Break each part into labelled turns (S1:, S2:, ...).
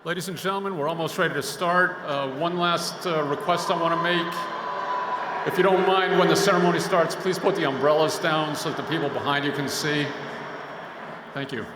S1: Ladies and gentlemen, we're almost ready to start. One last request I want to make. If you don't mind, when the ceremony starts, please put the umbrellas down so that the people behind you can see. Thank you.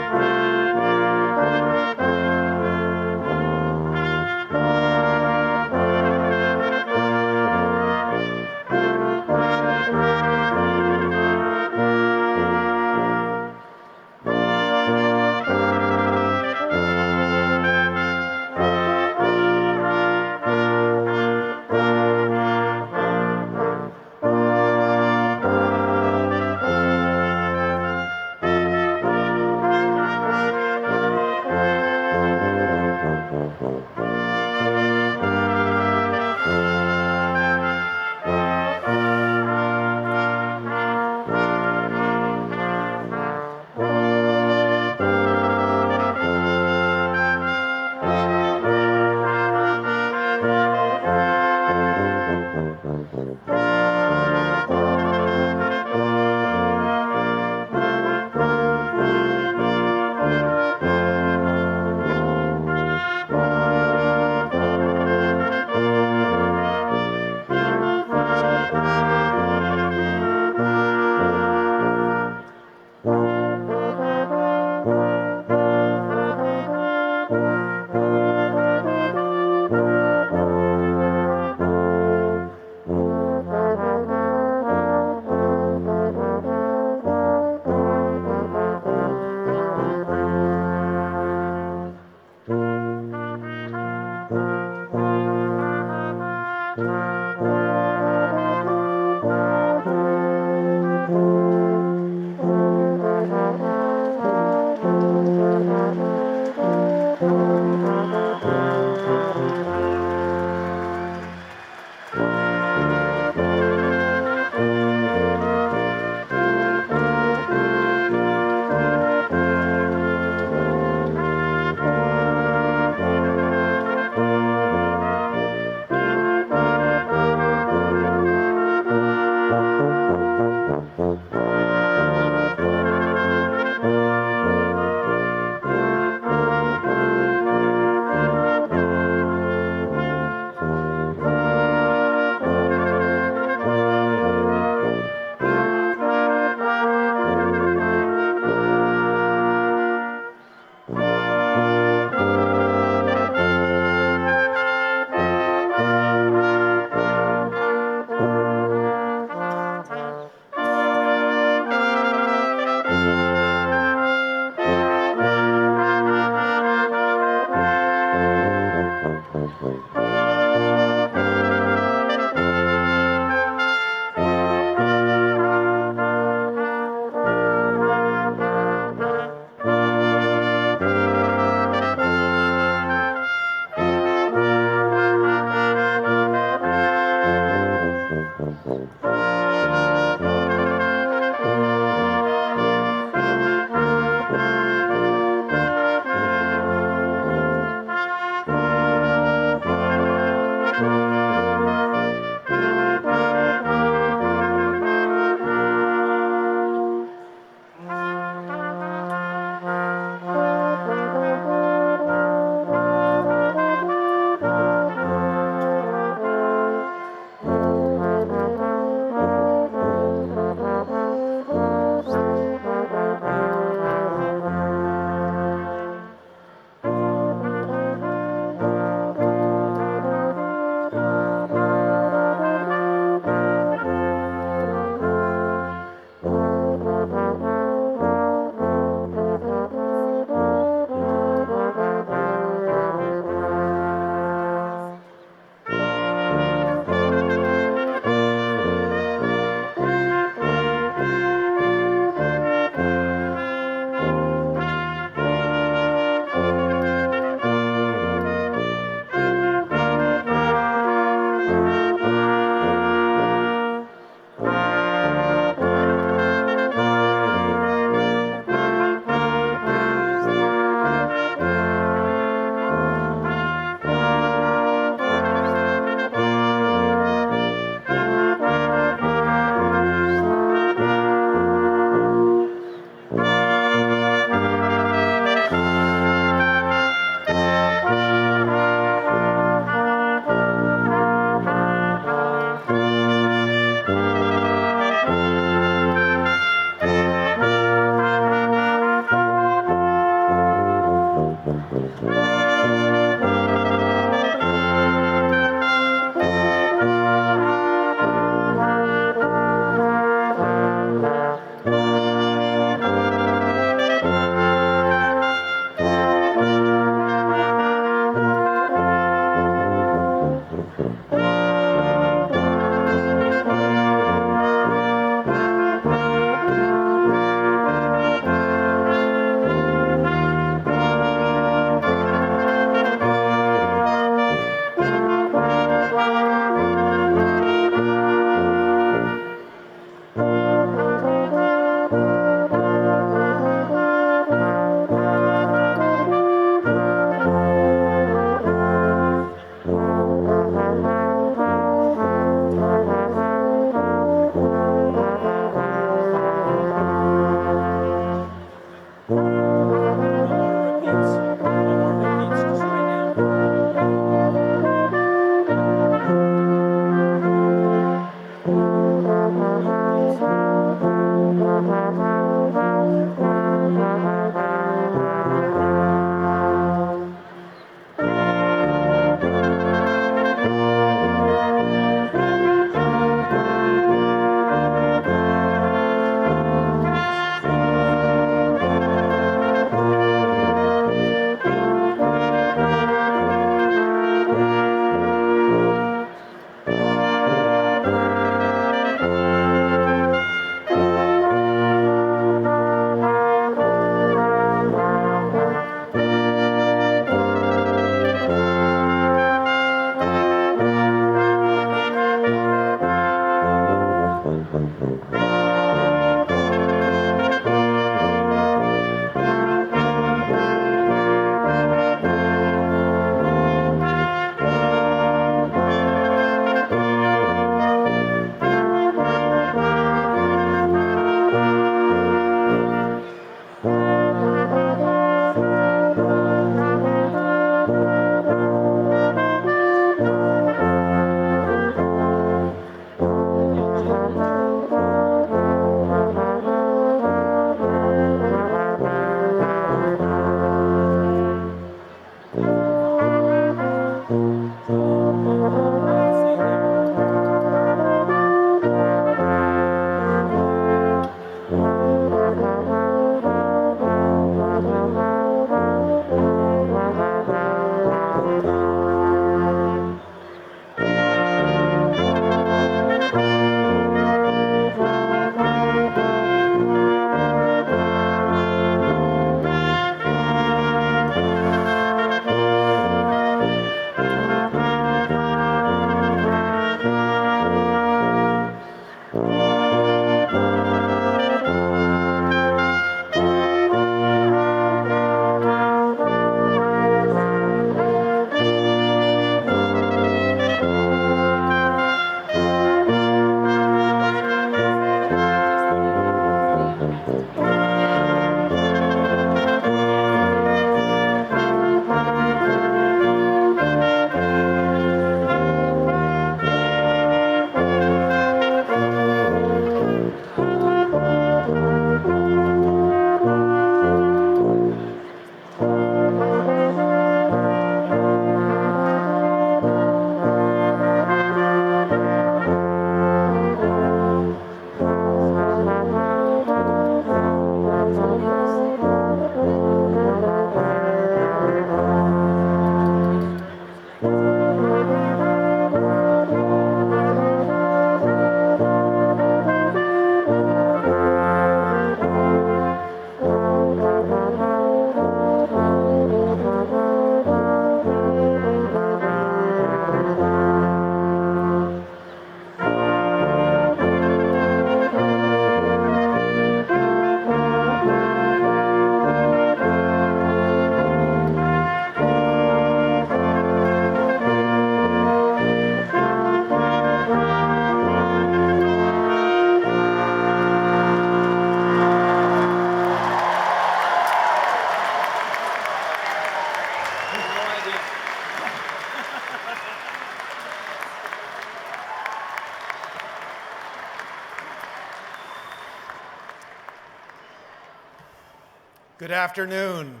S2: Good afternoon.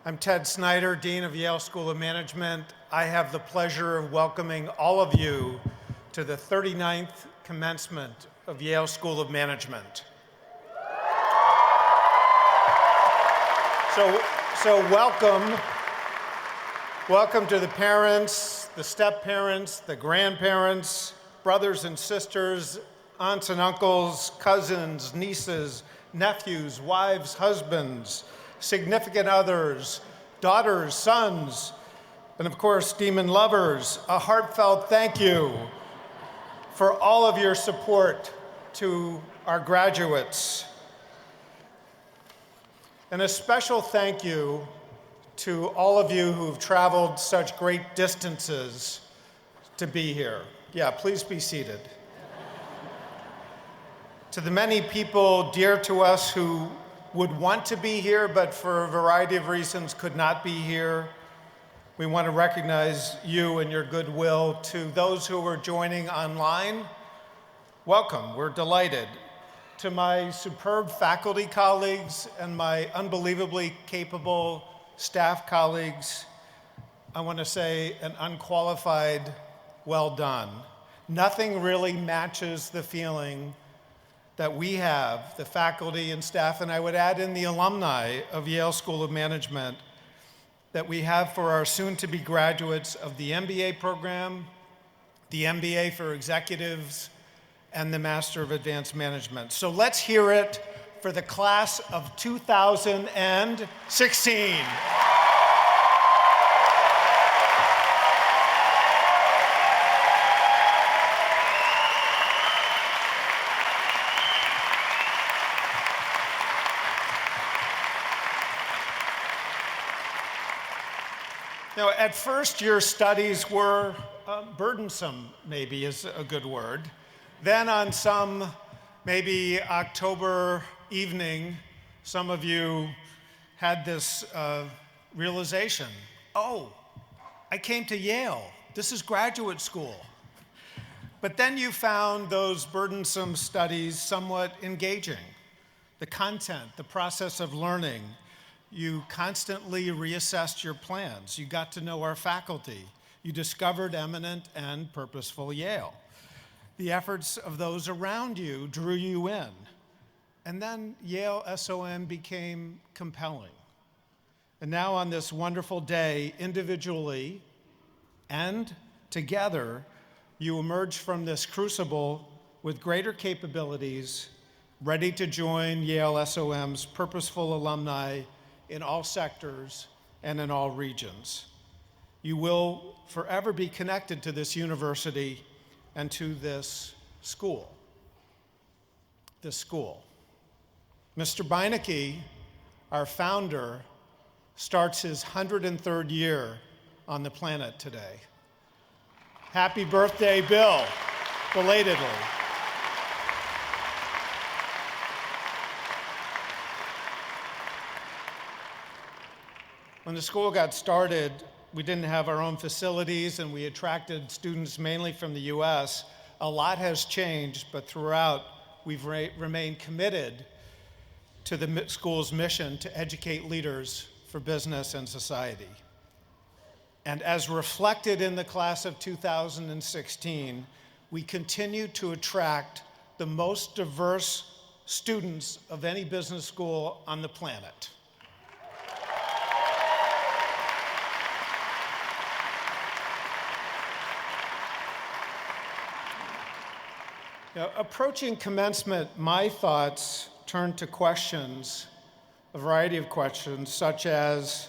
S2: I'm Ted Snyder, Dean of Yale School of Management. I have the pleasure of welcoming all of you to the 39th commencement of Yale School of Management. So welcome. Welcome to the parents, the step-parents, the grandparents, brothers and sisters, aunts and uncles, cousins, nieces, nephews, wives, husbands, significant others, daughters, sons, and of course, demon lovers. A heartfelt thank you for all of your support to our graduates. And a special thank you to all of you who've traveled such great distances to be here. Yeah, please be seated. To the many people dear to us who would want to be here, but for a variety of reasons could not be here, we want to recognize you and your goodwill. To those who are joining online, welcome, we're delighted. To my superb faculty colleagues and my unbelievably capable staff colleagues, I want to say an unqualified well done. Nothing really matches the feeling that we have, the faculty and staff, and I would add in the alumni of Yale School of Management, that we have for our soon-to-be graduates of the MBA program, the MBA for executives, and the Master of Advanced Management. So let's hear it for the class of 2016. Now, at first, your studies were burdensome, maybe is a good word. Then on some maybe October evening, some of you had this realization, oh, I came to Yale. This is graduate school. But then you found those burdensome studies somewhat engaging. The content, the process of learning. You constantly reassessed your plans. You got to know our faculty. You discovered eminent and purposeful Yale. The efforts of those around you drew you in. And then Yale SOM became compelling. And now on this wonderful day, individually and together, you emerge from this crucible with greater capabilities, ready to join Yale SOM's purposeful alumni in all sectors and in all regions. You will forever be connected to this university and to this school. Mr. Beinecke, our founder, starts his 103rd year on the planet today. Happy birthday, Bill, belatedly. When the school got started, we didn't have our own facilities and we attracted students mainly from the US. A lot has changed, but throughout, we've remained committed to the school's mission to educate leaders for business and society. And as reflected in the class of 2016, we continue to attract the most diverse students of any business school on the planet. Now, approaching commencement, my thoughts turned to questions, a variety of questions, such as,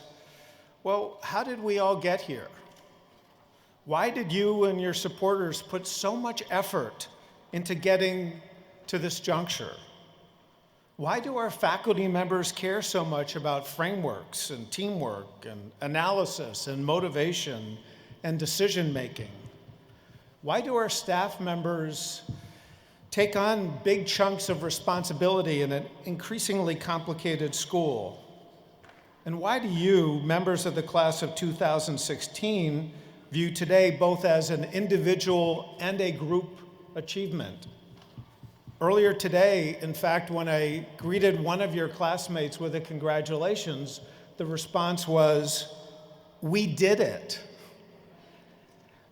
S2: well, how did we all get here? Why did you and your supporters put so much effort into getting to this juncture? Why do our faculty members care so much about frameworks and teamwork and analysis and motivation and decision-making? Why do our staff members take on big chunks of responsibility in an increasingly complicated school? And why do you, members of the class of 2016, view today both as an individual and a group achievement? Earlier today, in fact, when I greeted one of your classmates with a congratulations, the response was, "We did it."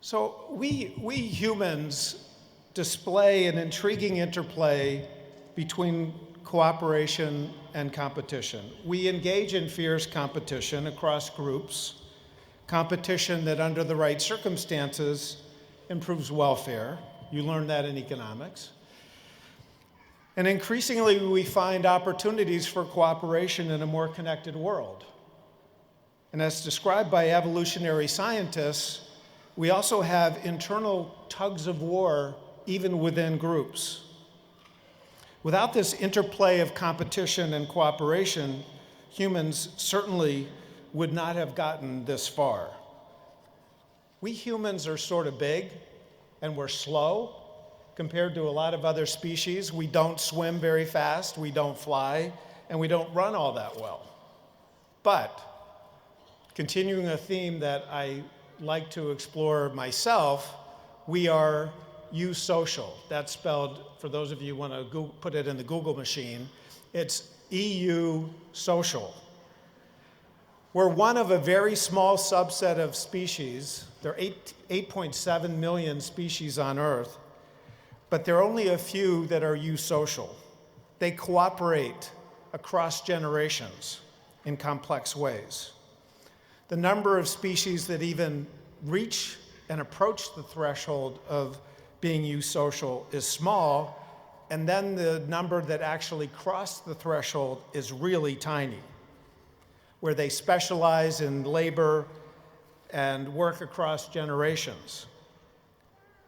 S2: So we humans display an intriguing interplay between cooperation and competition. We engage in fierce competition across groups, competition that under the right circumstances improves welfare. You learn that in economics. And increasingly, we find opportunities for cooperation in a more connected world. And as described by evolutionary scientists, we also have internal tugs of war even within groups. Without this interplay of competition and cooperation, humans certainly would not have gotten this far. We humans are sort of big, and we're slow compared to a lot of other species. We don't swim very fast, we don't fly, and we don't run all that well. But, continuing a theme that I like to explore myself, we are eusocial. That's spelled, for those of you who want to put it in the Google machine, it's EU social. We're one of a very small subset of species. There are 8.7 million species on Earth, but there are only a few that are eusocial. They cooperate across generations in complex ways. The number of species that even reach and approach the threshold of being eusocial is small, and then the number that actually cross the threshold is really tiny, where they specialize in labor and work across generations.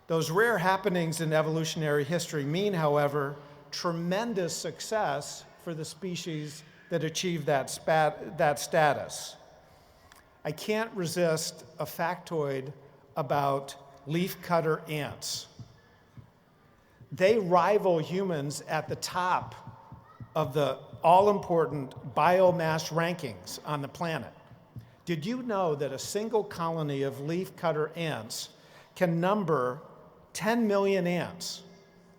S2: Those rare happenings in evolutionary history mean, however, tremendous success for the species that achieve that status. I can't resist a factoid about leafcutter ants. They rival humans at the top of the all-important biomass rankings on the planet. Did you know that a single colony of leafcutter ants can number 10 million ants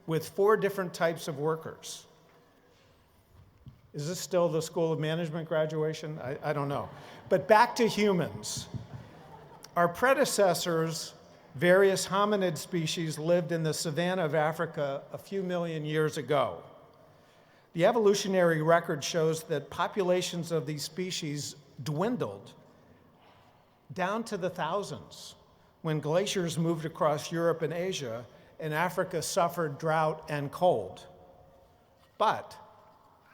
S2: with 4 different types of workers? Is this still the School of Management graduation? I don't know. But back to humans. Our predecessors, various hominid species, lived in the savanna of Africa a few million years ago. The evolutionary record shows that populations of these species dwindled down to the thousands when glaciers moved across Europe and Asia, and Africa suffered drought and cold. But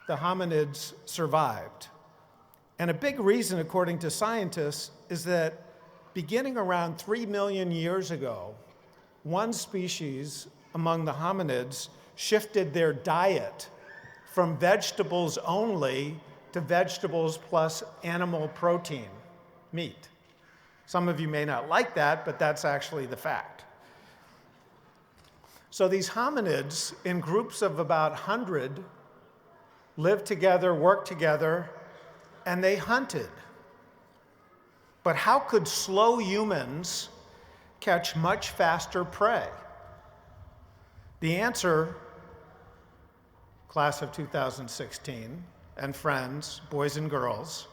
S2: the hominids survived. And a big reason, according to scientists, is that beginning around 3 million years ago, one species among the hominids shifted their diet from vegetables only to vegetables plus animal protein, meat. Some of you may not like that, but that's actually the fact. So these hominids, in groups of about 100, lived together, worked together, and they hunted. But how could slow humans catch much faster prey? The answer, class of 2016, and friends, boys and girls,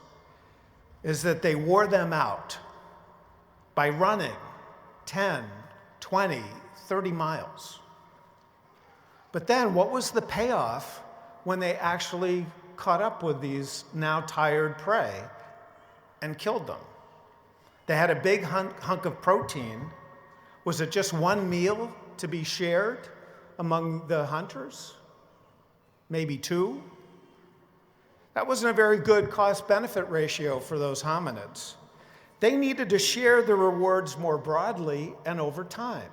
S2: is that they wore them out by running 10, 20, 30 miles. But then what was the payoff when they actually caught up with these now tired prey and killed them? They had a big hunk of protein. Was it just one meal to be shared among the hunters? Maybe 2? That wasn't a very good cost-benefit ratio for those hominids. They needed to share the rewards more broadly and over time.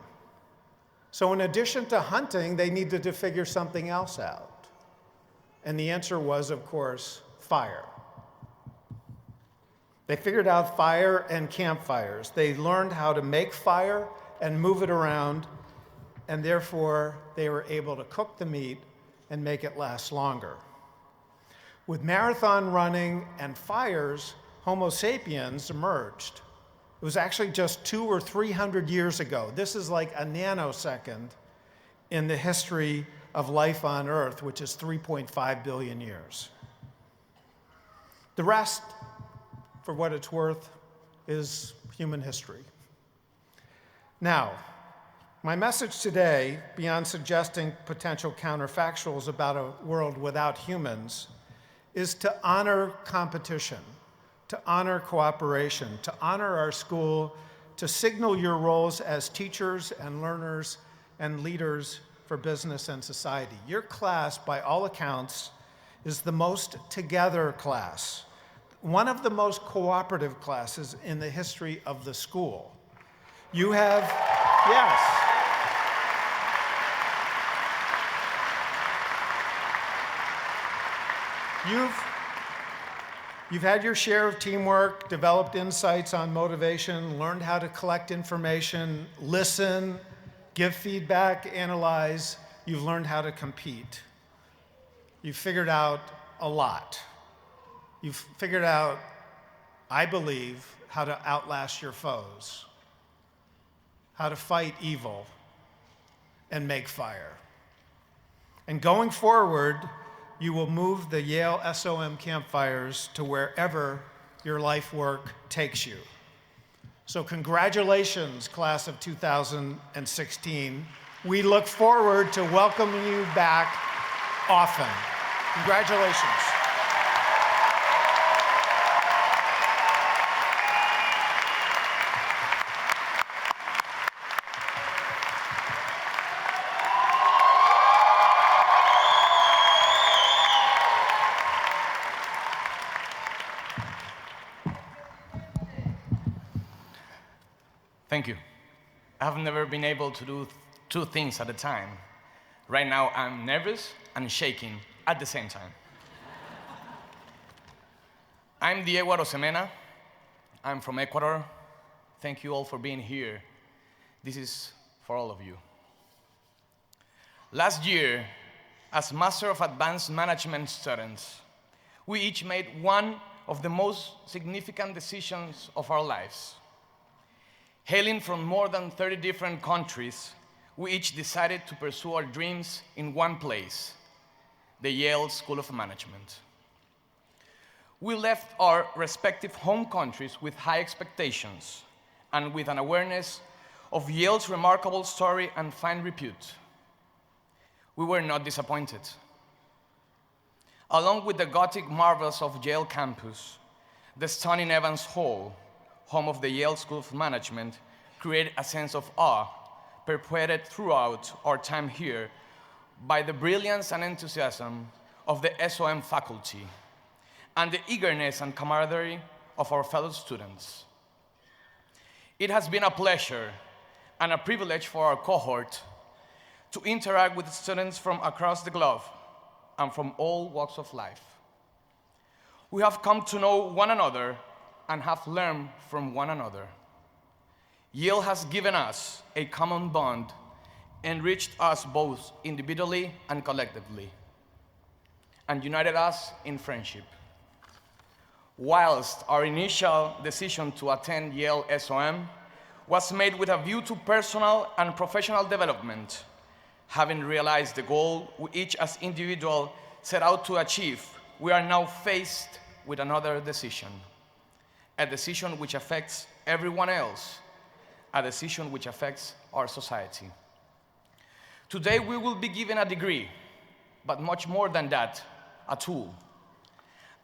S2: So in addition to hunting, they needed to figure something else out. And the answer was, of course, fire. They figured out fire and campfires. They learned how to make fire and move it around, and therefore they were able to cook the meat and make it last longer. With marathon running and fires, Homo sapiens emerged. It was actually just 200 or 300 years ago. This is like a nanosecond in the history of life on Earth, which is 3.5 billion years. The rest, for what it's worth, is human history. Now, my message today, beyond suggesting potential counterfactuals about a world without humans, is to honor competition, to honor cooperation, to honor our school, to signal your roles as teachers and learners and leaders for business and society. Your class, by all accounts, is the most together class, one of the most cooperative classes in the history of the school. You have, yes. You've had your share of teamwork, developed insights on motivation, learned how to collect information, listen, give feedback, analyze. You've learned how to compete. You've figured out a lot. You've figured out, I believe, how to outlast your foes, how to fight evil and make fire. And going forward, you will move the Yale SOM campfires to wherever your life work takes you. So congratulations, class of 2016. We look forward to welcoming you back often. Congratulations.
S3: Thank you. I have never been able to do two things at a time. Right now, I'm nervous and shaking at the same time. I'm Diago. I'm from Ecuador. Thank you all for being here. This is for all of you. Last year, as Master of Advanced Management students, we each made one of the most significant decisions of our lives. Hailing from more than 30 different countries, we each decided to pursue our dreams in one place, the Yale School of Management. We left our respective home countries with high expectations and with an awareness of Yale's remarkable story and fine repute. We were not disappointed. Along with the Gothic marvels of Yale campus, the stunning Evans Hall, home of the Yale School of Management, created a sense of awe perpetuated throughout our time here by the brilliance and enthusiasm of the SOM faculty and the eagerness and camaraderie of our fellow students. It has been a pleasure and a privilege for our cohort to interact with students from across the globe and from all walks of life. We have come to know one another and have learned from one another. Yale has given us a common bond, enriched us both individually and collectively, and united us in friendship. Whilst our initial decision to attend Yale SOM was made with a view to personal and professional development, having realized the goal we each as individual set out to achieve, we are now faced with another decision. A decision which affects everyone else, a decision which affects our society. Today we will be given a degree, but much more than that, a tool.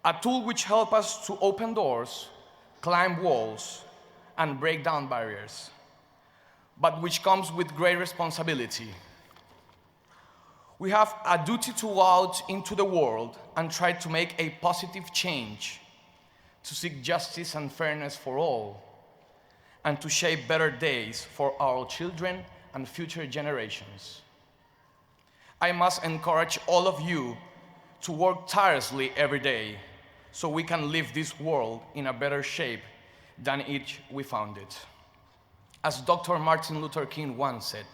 S3: A tool which helps us to open doors, climb walls, and break down barriers, but which comes with great responsibility. We have a duty to go out into the world and try to make a positive change, to seek justice and fairness for all, and to shape better days for our children and future generations. I must encourage all of you to work tirelessly every day so we can leave this world in a better shape than we found it. As Dr. Martin Luther King once said,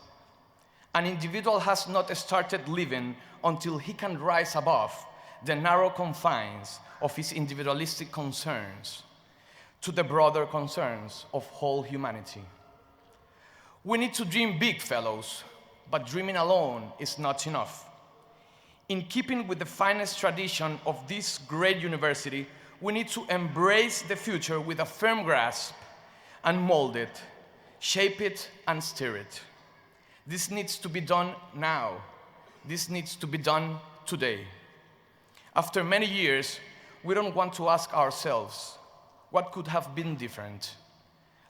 S3: an individual has not started living until he can rise above the narrow confines of his individualistic concerns to the broader concerns of whole humanity. We need to dream big, fellows, but dreaming alone is not enough. In keeping with the finest tradition of this great university, we need to embrace the future with a firm grasp and mold it, shape it, and steer it. This needs to be done now. This needs to be done today. After many years, we don't want to ask ourselves, what could have been different?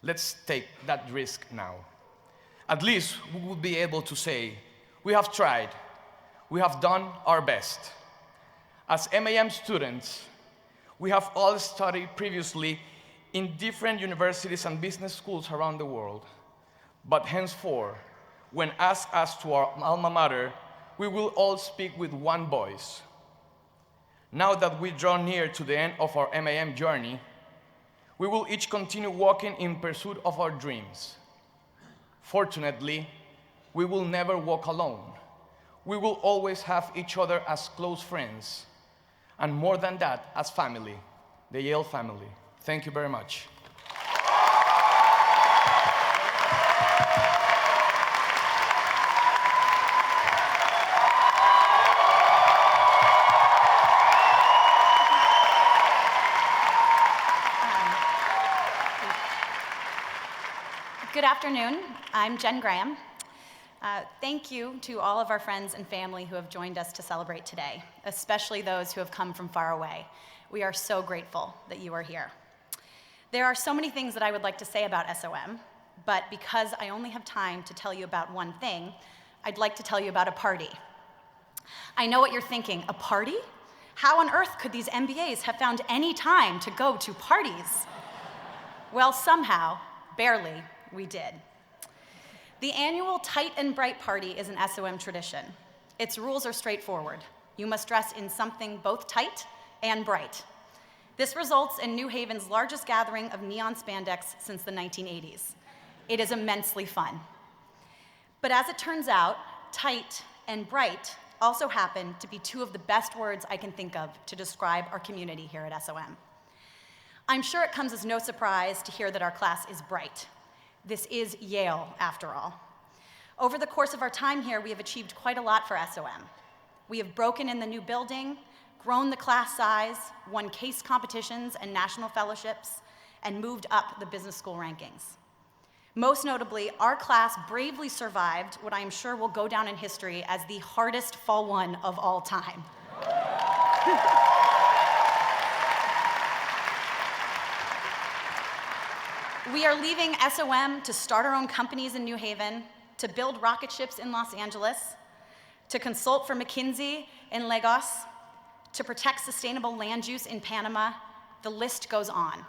S3: Let's take that risk now. At least we would be able to say, we have tried, we have done our best. As MAM students, we have all studied previously in different universities and business schools around the world. But henceforth, when asked as to our alma mater, we will all speak with one voice. Now that we draw near to the end of our MAM journey, we will each continue walking in pursuit of our dreams. Fortunately, we will never walk alone. We will always have each other as close friends, and more than that, as family, the Yale family. Thank you very much.
S4: Good afternoon. I'm Jen Graham. Thank you to all of our friends and family who have joined us to celebrate today, especially those who have come from far away. We are so grateful that you are here. There are so many things that I would like to say about SOM, but because I only have time to tell you about one thing, I'd like to tell you about a party. I know what you're thinking, a party? How on earth could these MBAs have found any time to go to parties? Well, somehow, barely, we did. The annual Tight and Bright party is an SOM tradition. Its rules are straightforward. You must dress in something both tight and bright. This results in New Haven's largest gathering of neon spandex since the 1980s. It is immensely fun. But as it turns out, tight and bright also happen to be two of the best words I can think of to describe our community here at SOM. I'm sure it comes as no surprise to hear that our class is bright. This is Yale, after all. Over the course of our time here, we have achieved quite a lot for SOM. We have broken in the new building, grown the class size, won case competitions and national fellowships, and moved up the business school rankings. Most notably, our class bravely survived what I am sure will go down in history as the hardest Fall 1 of all time. We are leaving SOM to start our own companies in New Haven, to build rocket ships in Los Angeles, to consult for McKinsey in Lagos, to protect sustainable land use in Panama. The list goes on.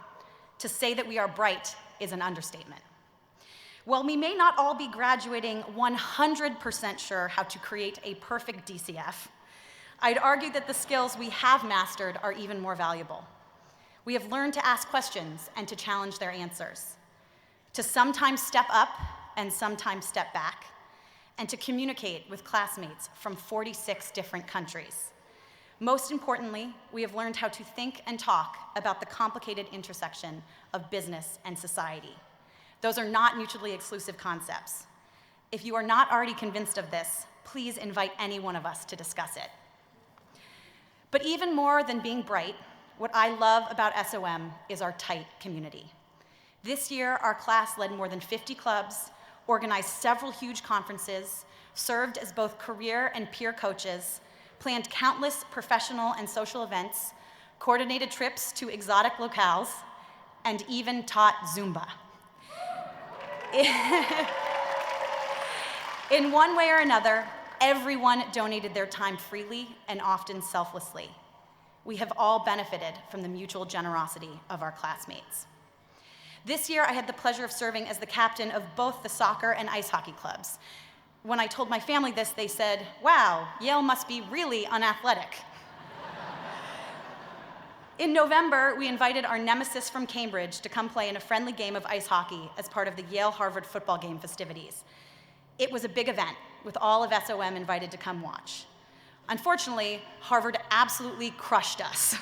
S4: To say that we are bright is an understatement. While we may not all be graduating 100% sure how to create a perfect DCF, I'd argue that the skills we have mastered are even more valuable. We have learned to ask questions and to challenge their answers, to sometimes step up and sometimes step back, and to communicate with classmates from 46 different countries. Most importantly, we have learned how to think and talk about the complicated intersection of business and society. Those are not mutually exclusive concepts. If you are not already convinced of this, please invite any one of us to discuss it. But even more than being bright, what I love about SOM is our tight community. This year, our class led more than 50 clubs, organized several huge conferences, served as both career and peer coaches, planned countless professional and social events, coordinated trips to exotic locales, and even taught Zumba. In one way or another, everyone donated their time freely and often selflessly. We have all benefited from the mutual generosity of our classmates. This year, I had the pleasure of serving as the captain of both the soccer and ice hockey clubs. When I told my family this, they said, "Wow, Yale must be really unathletic." In November, we invited our nemesis from Cambridge to come play in a friendly game of ice hockey as part of the Yale-Harvard football game festivities. It was a big event, with all of SOM invited to come watch. Unfortunately, Harvard absolutely crushed us.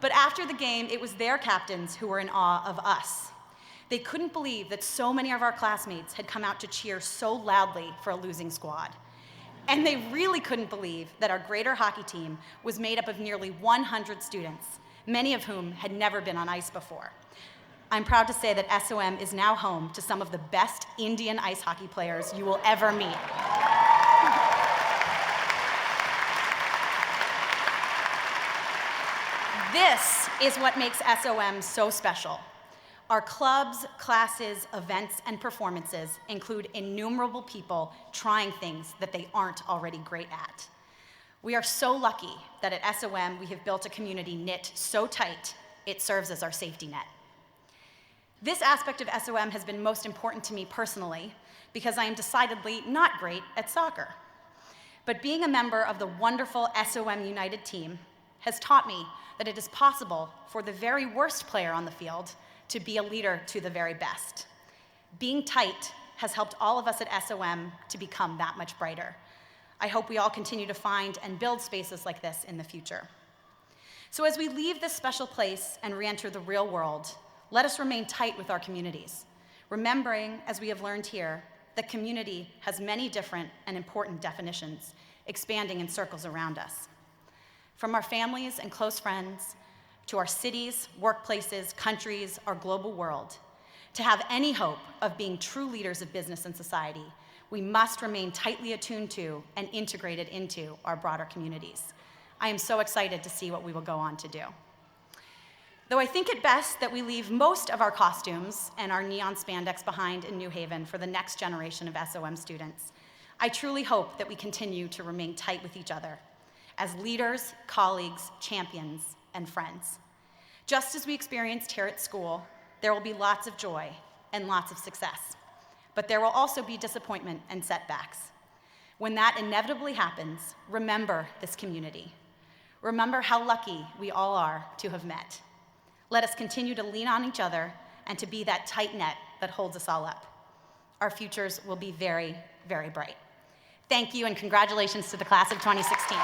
S4: But after the game, it was their captains who were in awe of us. They couldn't believe that so many of our classmates had come out to cheer so loudly for a losing squad. And they really couldn't believe that our Greater hockey team was made up of nearly 100 students, many of whom had never been on ice before. I'm proud to say that SOM is now home to some of the best Indian ice hockey players you will ever meet. This is what makes SOM so special. Our clubs, classes, events, and performances include innumerable people trying things that they aren't already great at. We are so lucky that at SOM we have built a community knit so tight it serves as our safety net. This aspect of SOM has been most important to me personally because I am decidedly not great at soccer. But being a member of the wonderful SOM United team has taught me that it is possible for the very worst player on the field to be a leader to the very best. Being tight has helped all of us at SOM to become that much brighter. I hope we all continue to find and build spaces like this in the future. So as we leave this special place and re-enter the real world, let us remain tight with our communities, remembering, as we have learned here, that community has many different and important definitions, expanding in circles around us. From our families and close friends, to our cities, workplaces, countries, our global world. To have any hope of being true leaders of business and society, we must remain tightly attuned to and integrated into our broader communities. I am so excited to see what we will go on to do. Though I think it best that we leave most of our costumes and our neon spandex behind in New Haven for the next generation of SOM students, I truly hope that we continue to remain tight with each other as leaders, colleagues, champions, and friends. Just as we experienced here at school, there will be lots of joy and lots of success, but there will also be disappointment and setbacks. When that inevitably happens, remember this community. Remember how lucky we all are to have met. Let us continue to lean on each other and to be that tight net that holds us all up. Our futures will be very, very bright. Thank you and congratulations to the class of 2016.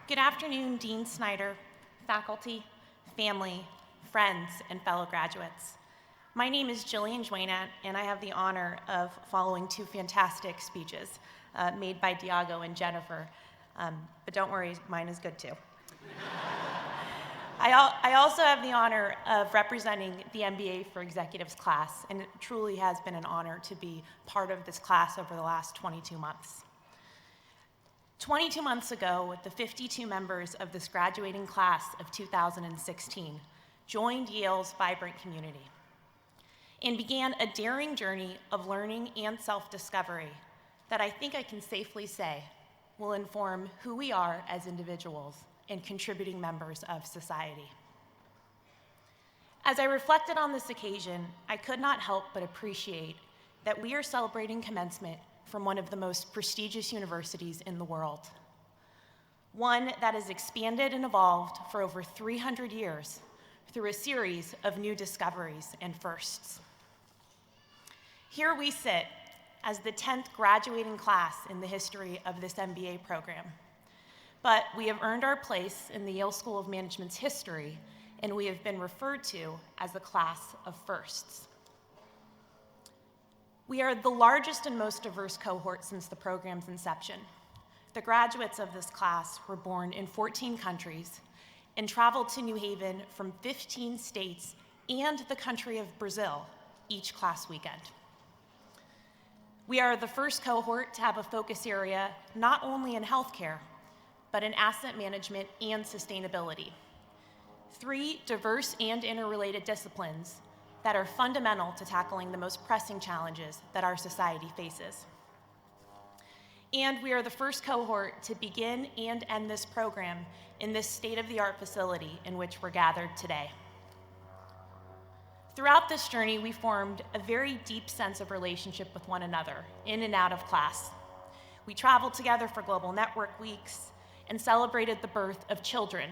S5: Good afternoon, Dean Snyder, faculty, family, friends, and fellow graduates. My name is Jillian, and I have the honor of following two fantastic speeches made by Diago and Jennifer, but don't worry, mine is good too. I also have the honor of representing the MBA for Executives class, and it truly has been an honor to be part of this class over the last 22 months. 22 months ago, the 52 members of this graduating class of 2016 joined Yale's vibrant community and began a daring journey of learning and self-discovery that I think I can safely say will inform who we are as individuals and contributing members of society. As I reflected on this occasion, I could not help but appreciate that we are celebrating commencement from one of the most prestigious universities in the world, one that has expanded and evolved for over 300 years through a series of new discoveries and firsts. Here we sit as the 10th graduating class in the history of this MBA program, but we have earned our place in the Yale School of Management's history, and we have been referred to as the class of firsts. We are the largest and most diverse cohort since the program's inception. The graduates of this class were born in 14 countries and traveled to New Haven from 15 states and the country of Brazil each class weekend. We are the first cohort to have a focus area not only in healthcare, but in asset management and sustainability. 3 diverse and interrelated disciplines that are fundamental to tackling the most pressing challenges that our society faces. And we are the first cohort to begin and end this program in this state-of-the-art facility in which we're gathered today. Throughout this journey, we formed a very deep sense of relationship with one another, in and out of class. We traveled together for global network weeks and celebrated the birth of children,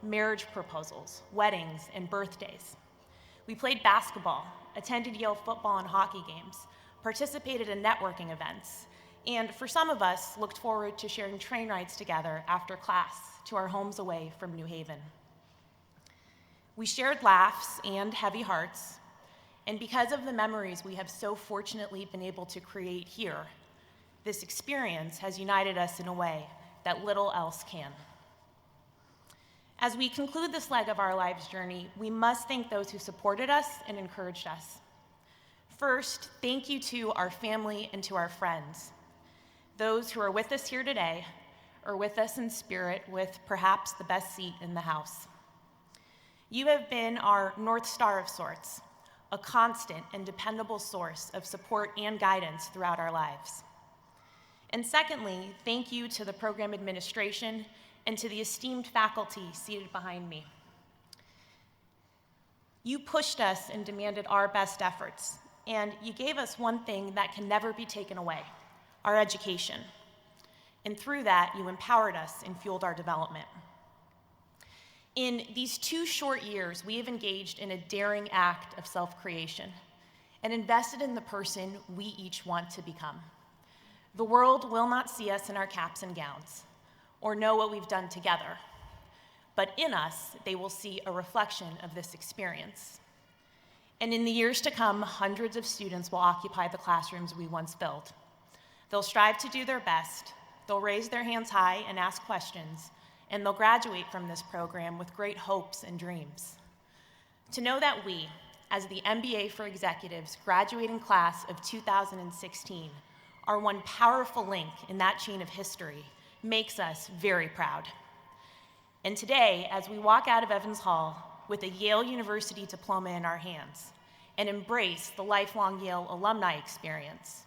S5: marriage proposals, weddings, and birthdays. We played basketball, attended Yale football and hockey games, participated in networking events, and for some of us, looked forward to sharing train rides together after class to our homes away from New Haven. We shared laughs and heavy hearts, and because of the memories we have so fortunately been able to create here, this experience has united us in a way that little else can. As we conclude this leg of our lives' journey, we must thank those who supported us and encouraged us. First, thank you to our family and to our friends, those who are with us here today, or with us in spirit with perhaps the best seat in the house. You have been our North Star of sorts, a constant and dependable source of support and guidance throughout our lives. And secondly, thank you to the program administration and to the esteemed faculty seated behind me. You pushed us and demanded our best efforts, and you gave us one thing that can never be taken away, our education. And through that, you empowered us and fueled our development. In these 2 short years, we have engaged in a daring act of self-creation and invested in the person we each want to become. The world will not see us in our caps and gowns or know what we've done together, but in us, they will see a reflection of this experience. And in the years to come, hundreds of students will occupy the classrooms we once filled. They'll strive to do their best, they'll raise their hands high and ask questions, and they'll graduate from this program with great hopes and dreams. To know that we, as the MBA for Executives graduating class of 2016, are one powerful link in that chain of history makes us very proud. And today, as we walk out of Evans Hall with a Yale University diploma in our hands and embrace the lifelong Yale alumni experience,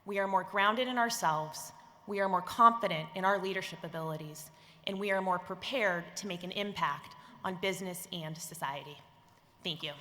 S5: we are more grounded in ourselves, we are more confident in our leadership abilities, and we are more prepared to make an impact on business and society. Thank you.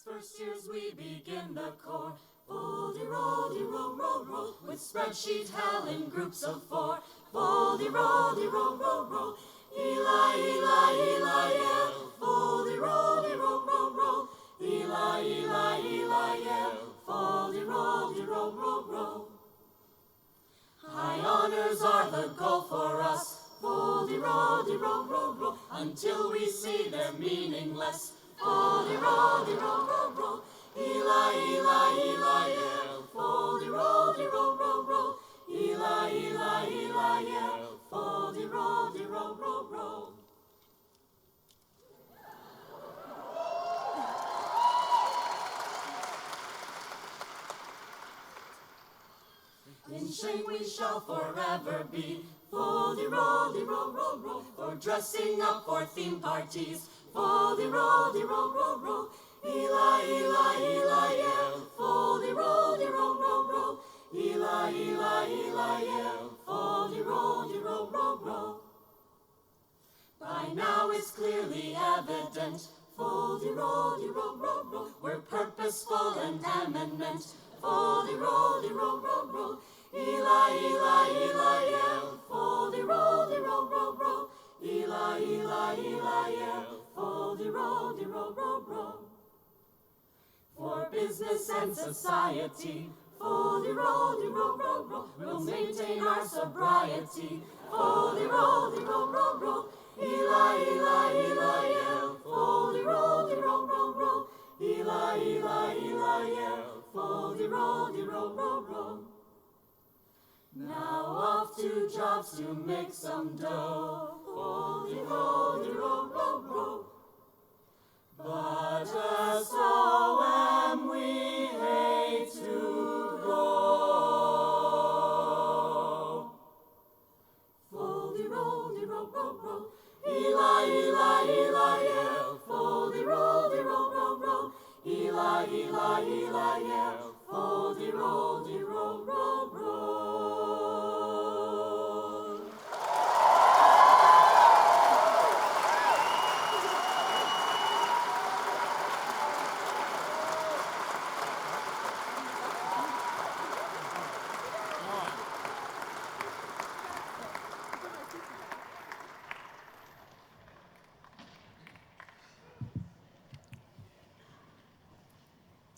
S6: First years we begin the core. Roll, with spreadsheet hell in groups of 4. Roll. Eli, Yale. Roll. Eli, Yale. Roll. High honors are the goal for us. Roll. Until we see they're meaningless. Roll. Eli, Yale. Roll. Eli, Yale. Roll. In shame we shall forever be. Roll. For dressing up for theme parties. Roll. Eli, Yale. Roll. Eli, Yale. Roll. By now it's clearly evident. Roll. We're purposeful and eminent. Roll. Eli, Yale. Roll. Eli, Yale. Roll. For business and society. Roll. We'll maintain our sobriety. Roll. Eli, Yale. Roll. Eli, Yale. Roll. Now off to jobs to make some dough. Roll. But S.O.M. we hate to go. Yale. Hold-y, roll-y, roll, roll, roll.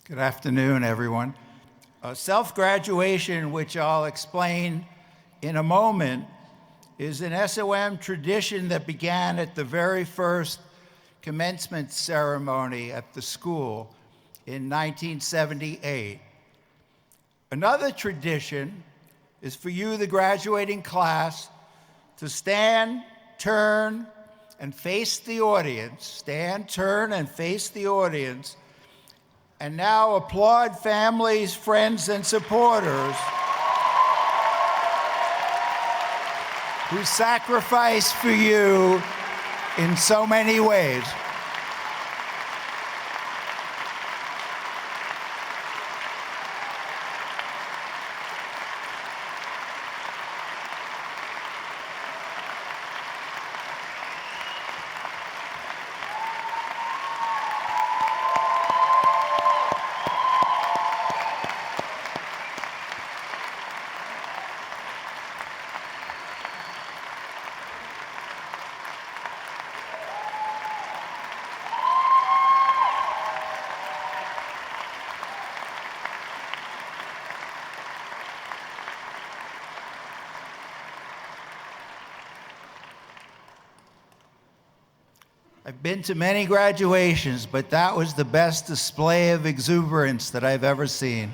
S7: Good afternoon, everyone. Self-graduation, which I'll explain in a moment, is an SOM tradition that began at the very first commencement ceremony at the school in 1978. Another tradition is for you, the graduating class, to stand, turn, and face the audience. Stand, turn, and face the audience. And now applaud families, friends, and supporters who sacrifice for you in so many ways. I've been to many graduations, but that was the best display of exuberance that I've ever seen.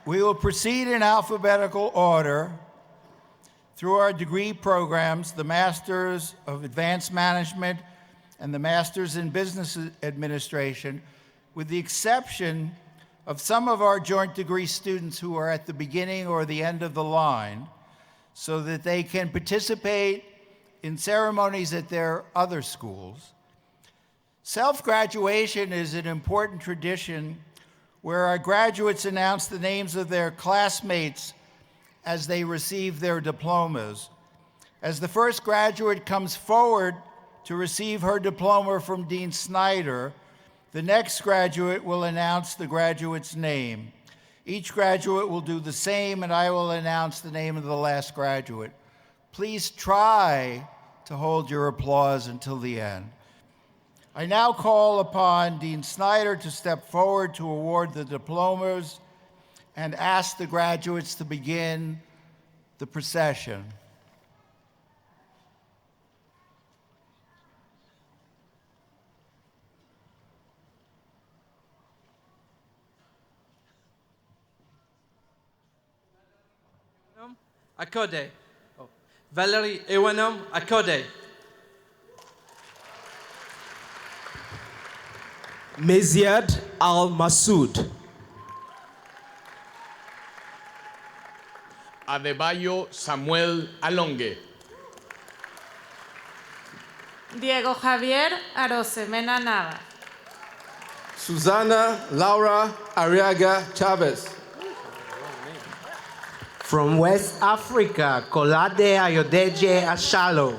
S7: We will proceed in alphabetical order through our degree programs, the Masters of Advanced Management and the Masters in Business Administration, with the exception of some of our joint degree students who are at the beginning or the end of the line, so that they can participate in ceremonies at their other schools. Self-graduation is an important tradition where our graduates announce the names of their classmates as they receive their diplomas. As the first graduate comes forward to receive her diploma from Dean Snyder, the next graduate will announce the graduate's name. Each graduate will do the same, and I will announce the name of the last graduate. Please try to hold your applause until the end. I now call upon Dean Snyder to step forward to award the diplomas and ask the graduates to begin the procession.
S8: Akode. Valerie Ewanom Akode.
S9: Meziad Al-Masoud.
S3: Adebayo Samuel Alongue.
S10: Diego Javier Arosemena Nava.
S9: Susana Laura Arriaga Chavez.
S11: From West Africa, Kolade Ayodeje Ashalo.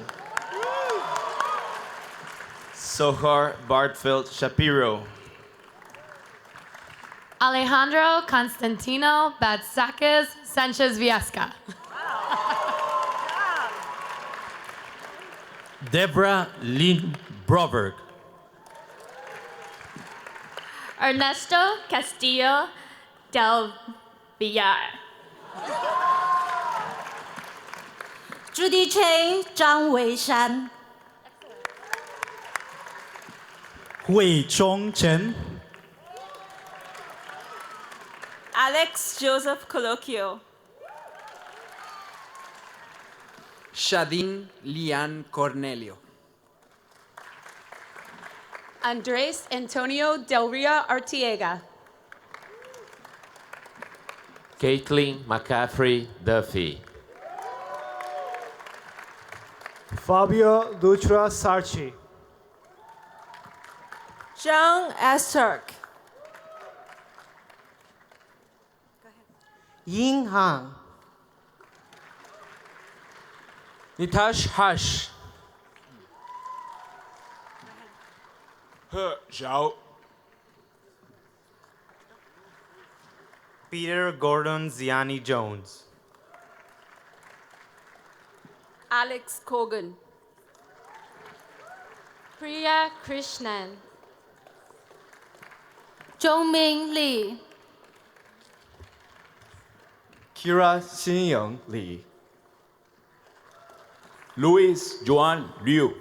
S12: Sohar Bartfeld Shapiro.
S13: Alejandro Constantino Batsakis Sanchez Viesca.
S14: Deborah Lynn Broberg.
S13: Ernesto Castillo del Villar.
S15: Judy Chen, Zhang Weishan.
S14: Hui Chong Chen.
S10: Alex Joseph Colloquio.
S16: Shadin Lian Cornelio.
S10: Andres Antonio Del Ria Artiega.
S17: Caitlin McCaffrey Duffy.
S18: Fabio Dutra Sarchi.
S10: Zhang S. Turk.
S11: Ying Han.
S9: Nitash Hash.
S12: He Zhao.
S18: Peter Gordon Ziani Jones.
S10: Alex Kogan.
S13: Priya Krishnan.
S15: Zhongming Li.
S12: Kira Xinyang Li. Luis Juan Liu.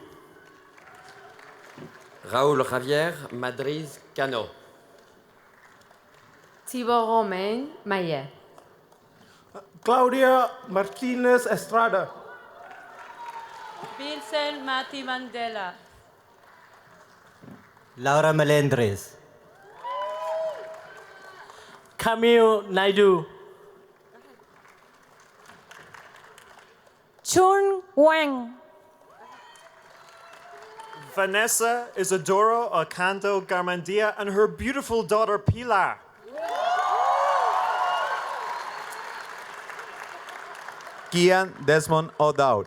S17: Raúl Javier Madriz Cano.
S13: Thibaut Romain Maillet.
S9: Claudia Martinez Estrada.
S10: Vincent Mati Mandela.
S11: Laura Melendres.
S14: Camille Naidu.
S10: Chun Wang.
S19: Vanessa Isidoro Ocanto Garmandia and her beautiful daughter Pilar.
S12: Kian Desmond O'Dowd.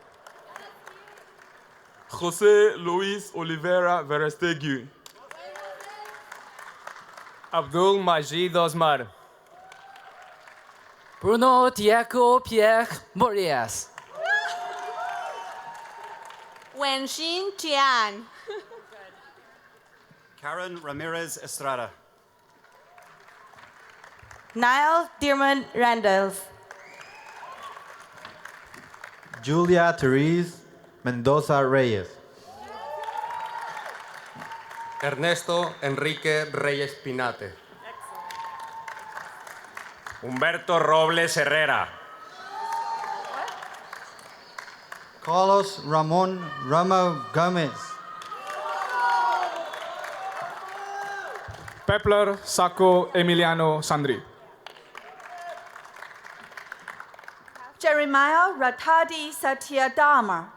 S9: José Luis Oliveira Verestegu.
S18: Abdul Majid Osmar.
S8: Bruno Diago Pierre Morias.
S10: Wenxin Jian.
S18: Karen Ramirez Estrada.
S15: Niall Dearmond Randolph.
S11: Julia Therese Mendoza Reyes.
S18: Ernesto Enrique Reyes Pinate.
S19: Humberto Robles Herrera.
S7: Carlos Ramon Ramo Gomez.
S9: Pepler Sacco Emiliano Sandri.
S15: Jeremiah Ratadi Satyadharma.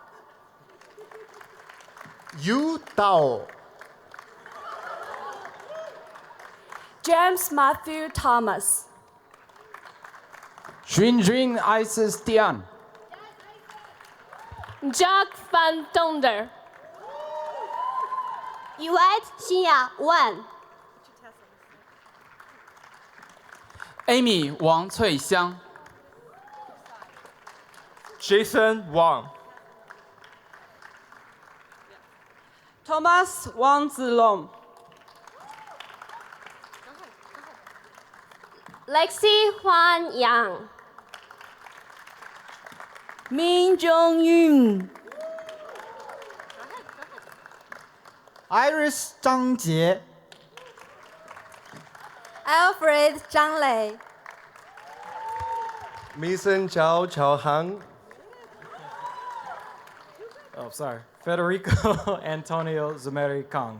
S7: Yu Tao.
S10: James Matthew Thomas.
S8: Junjun Isis Tian.
S13: Jack Van Tonder.
S15: Yuet Xia Wan.
S8: Amy Wang Cui Xiang.
S9: Jason Wang.
S10: Thomas Wang Zilong.
S13: Lexi Huan Yang.
S15: Min Jong-yun.
S7: Iris Zhang Jie.
S15: Alfred Zhang Lei.
S18: Mason Chao Hang.
S14: Oh, sorry. Federico Antonio Zameri Kong.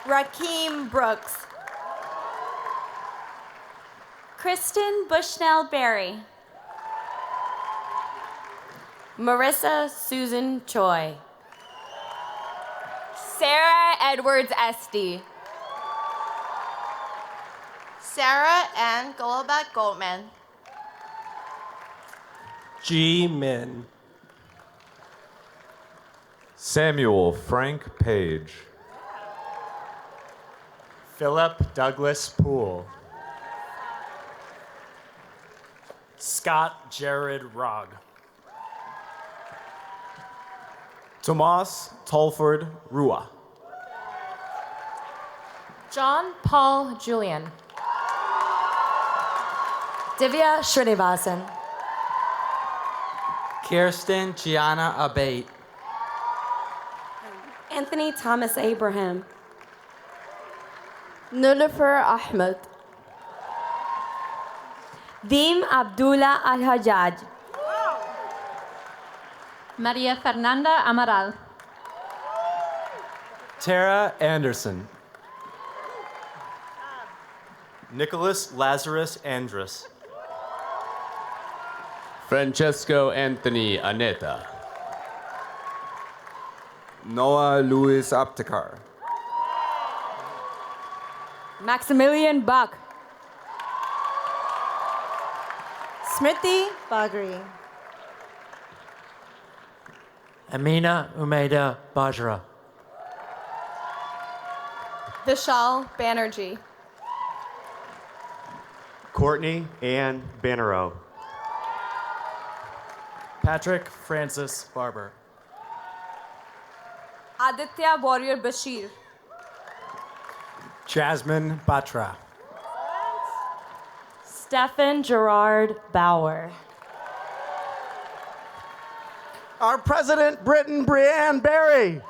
S4: Rakeem Brooks. Kristen Bushnell Berry. Marissa Susan Choi. Sarah Edwards Esty. Sarah Ann Golubek Goldman.
S18: G Min.
S12: Samuel Frank Page.
S19: Philip Douglas Poole. Scott Jared Rogg.
S12: Tomas Tolford Rua.
S13: John Paul Julian.
S15: Divya Srinivasan.
S8: Kirsten Gianna Abate.
S10: Anthony Thomas Abraham.
S13: Nulufer Ahmed.
S15: Dim Abdullah Al-Hajjaj.
S13: Maria Fernanda Amaral.
S18: Tara Anderson. Nicholas Lazarus Andrus.
S17: Francesco Anthony Aneta.
S12: Noah Louis Aptekar.
S15: Maximilian Bach. Smriti Bagri.
S14: Amina Umaida Bajra.
S13: Vishal Banerjee.
S19: Courtney Ann Bannerow.
S14: Patrick Francis Barber.
S10: Aditya Warrior Bashir.
S18: Jasmine Batra.
S15: Stephen Gerard Bauer.
S18: Our President, Britton Brianne Barry.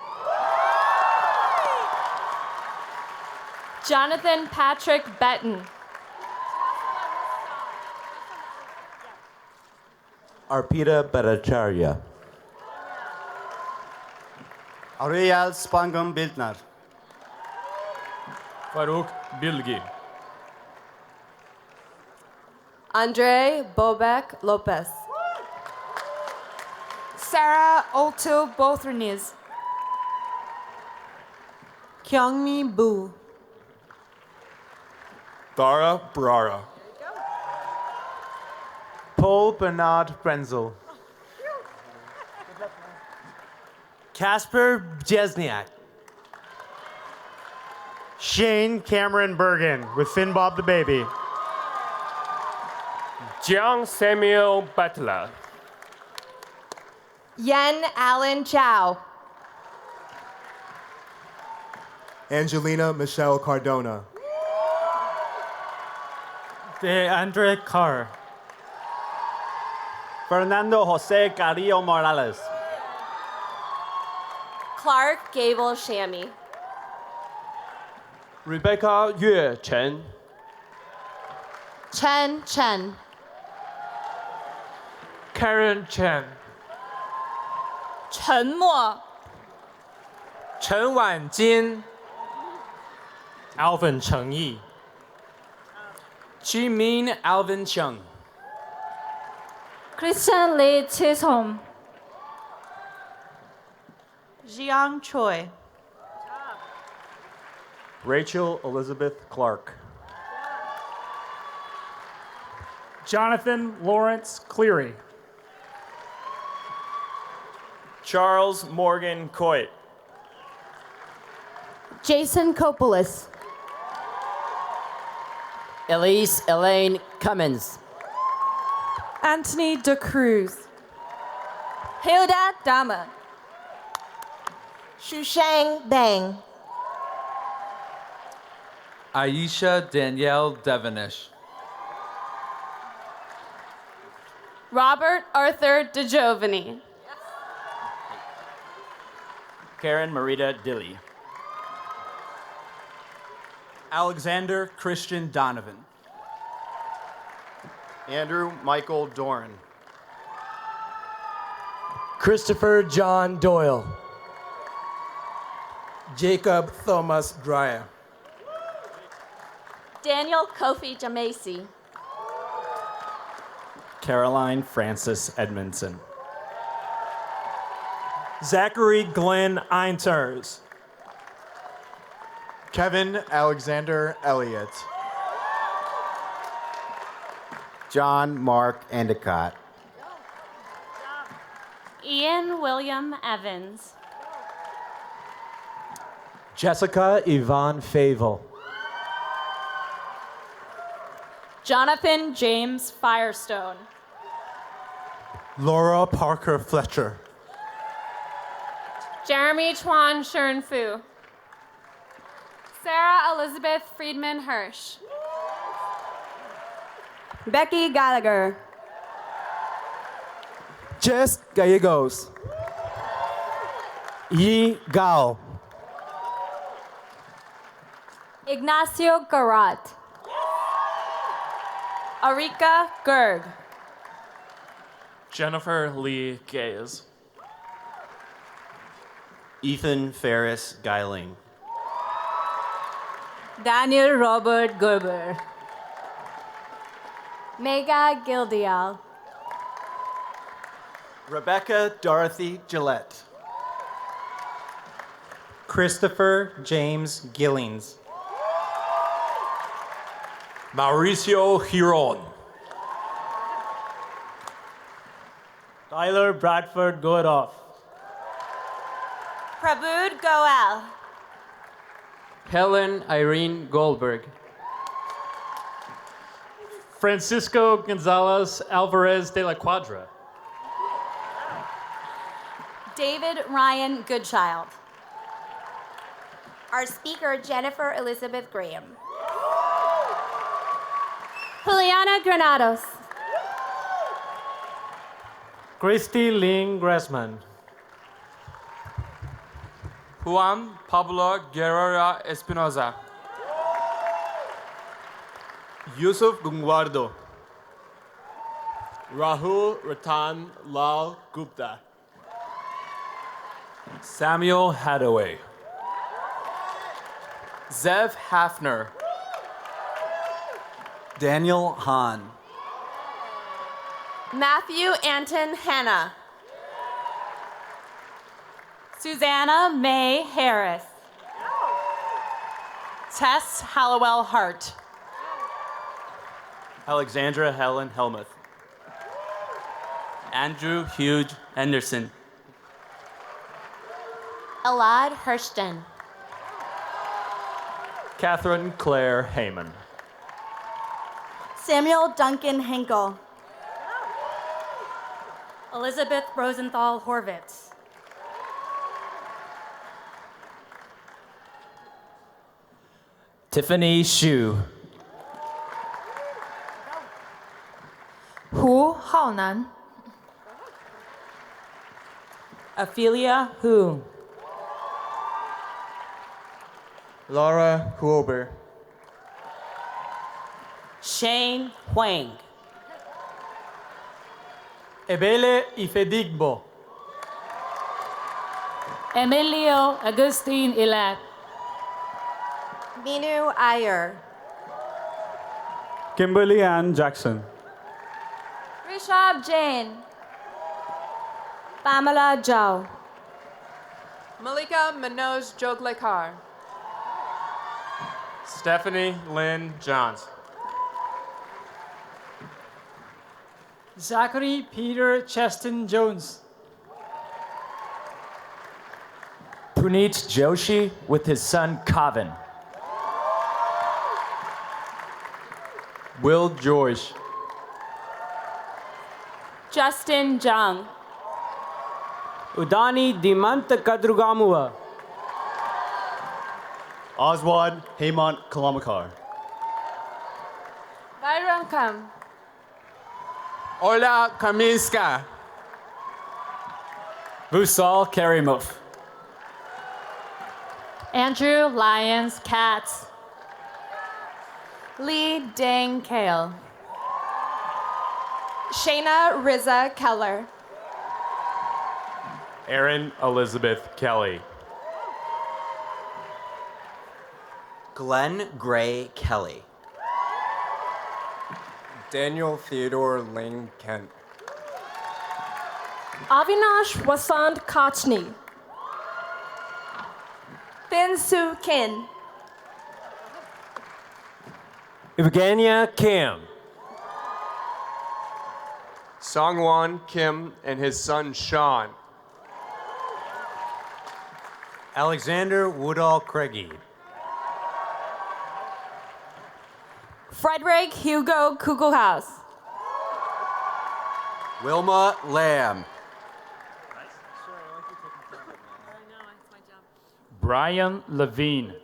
S13: Jonathan Patrick Betton.
S12: Arpita Bhattacharya.
S18: Aurel Spangam Bildner.
S9: Farouk Bilgi.
S10: Andre Bobek Lopez.
S15: Sarah Olto Bothranis. Kyungmi Bu.
S9: Dara Brara.
S18: Paul Bernard Frenzel. Casper Jesniak.
S19: Shane Cameron Bergen with Finn Bob the Baby.
S9: Jiang Samuel Butler.
S10: Yen Allen Chow.
S18: Angelina Michelle Cardona.
S14: Andre Carr.
S18: Fernando Jose Carrillo Morales.
S10: Clark Gable Shammy.
S18: Rebecca Yue Chen.
S13: Chen Chen.
S9: Karen Chen.
S10: 沉默.
S14: Chen Wanjin. Alvin Cheng Yi. Jimin Alvin Chung.
S10: Christian Lee Chisholm.
S15: Jiang Choi.
S18: Rachel Elizabeth Clark.
S9: Jonathan Lawrence Cleary.
S19: Charles Morgan Coit.
S13: Jason Copolis.
S8: Elise Elaine Cummins.
S15: Anthony De Cruz.
S10: Hilda Dama. Shushang Bang.
S8: Aisha Danielle Devonish.
S13: Robert Arthur DeGiovanni.
S18: Karen Marita Dilly. Alexander Christian Donovan. Andrew Michael Doran.
S8: Christopher John Doyle.
S18: Jacob Thomas Dreyer.
S10: Daniel Kofi Jamasi.
S18: Caroline Francis Edmondson. Zachary Glenn Einters. Kevin Alexander Elliott.
S11: John Mark Endicott.
S13: Ian William Evans.
S18: Jessica Yvonne Favel.
S13: Jonathan James Firestone.
S18: Laura Parker Fletcher.
S13: Jeremy Chuan Shernfu. Sarah Elizabeth Friedman Hirsch.
S15: Becky Gallagher.
S18: Jess Gallegos. Yi Gao.
S10: Ignacio Garat. Arika Gerg.
S9: Jennifer Lee Gaze.
S18: Ethan Ferris Geiling.
S15: Daniel Robert Gerber.
S10: Mega Gildial.
S18: Rebecca Dorothy Gillette.
S14: Christopher James Gillings.
S18: Mauricio Giron.
S9: Tyler Bradford Godoff.
S10: Prabud Goel.
S8: Helen Irene Goldberg.
S9: Francisco Gonzalez Alvarez de la Cuadra.
S4: David Ryan Goodchild.
S10: Our speaker, Jennifer Elizabeth Graham.
S13: Juliana Granados.
S9: Christy Ling Grassman.
S8: Juan Pablo Guerrera Espinoza.
S18: Yusuf Gungwardo. Rahul Ratan Lal Gupta.
S8: Samuel Hadaway. Zev Hafner.
S18: Daniel Hahn.
S10: Matthew Anton Hanna.
S4: Susanna May Harris. Tess Hallowell Hart.
S18: Alexandra Helen Helmuth.
S8: Andrew Hugh Anderson.
S10: Elad Hurston.
S9: Catherine Claire Heyman.
S10: Samuel Duncan Hinkle.
S4: Elizabeth Rosenthal Horvitz.
S8: Tiffany Xu.
S15: Hu Haonan.
S8: Ophelia Hu.
S18: Laura Huober.
S4: Shane Huang.
S14: Ebele Ifedigbo.
S13: Emilio Agustin Ilat.
S10: Minu Iyer.
S9: Kimberly Ann Jackson.
S10: Rishabh Jain. Pamela Zhao.
S15: Malika Manoj Joglekar.
S9: Stephanie Lynn Johns.
S14: Zachary Peter Cheston Jones.
S8: Puneet Joshi with his son Kavin. Will George.
S13: Justin Jung.
S8: Udani Dimanta Kadrugamua.
S18: Oswald Hemant Kalamakar.
S13: Byron Kam.
S8: Ola Kaminska. Vusal Karimov.
S13: Andrew Lyons Katz.
S4: Lee Dang Kale.
S10: Shayna Riza Keller.
S9: Erin Elizabeth Kelly.
S11: Glenn Gray Kelly.
S18: Daniel Theodore Ling Kent.
S10: Avinash Wasant Kochny. Thin Soo Kin.
S8: Evgenia Kim.
S18: Songwon Kim and his son Sean.
S14: Alexander Woodall Craigie.
S10: Frederick Hugo Kugelhaus.
S11: Wilma Lamb.
S9: Brian Levine.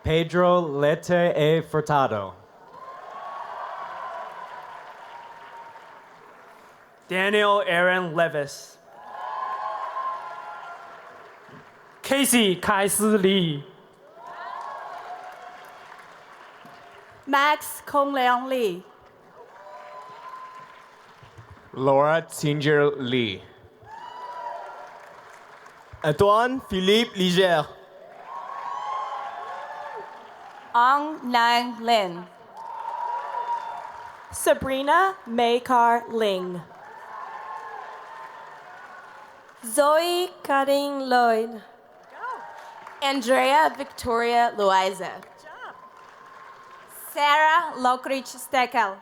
S14: Pedro Lete E Furtado.
S9: Daniel Aaron Levis. Casey 凯斯利。
S10: Max Kong Leong Lee.
S8: Laura Tinger Lee. Antoine Philippe Liger.
S4: Ong Nang Lin.
S10: Sabrina Maykar Ling. Zoe Cutting Lloyd.
S15: Andrea Victoria Loaiza.
S10: Sarah Lokrich Stekel.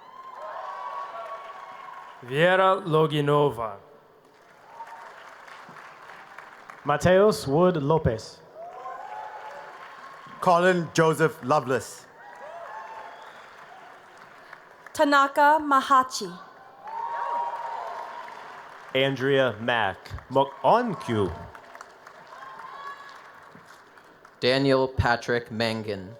S9: Viera Loginova. Mateos Wood Lopez.
S12: Colin Joseph Lovelace.
S10: Tanaka Mahachi.
S8: Andrea Mack. Mok-on-kyu.
S17: Daniel Patrick Mangan.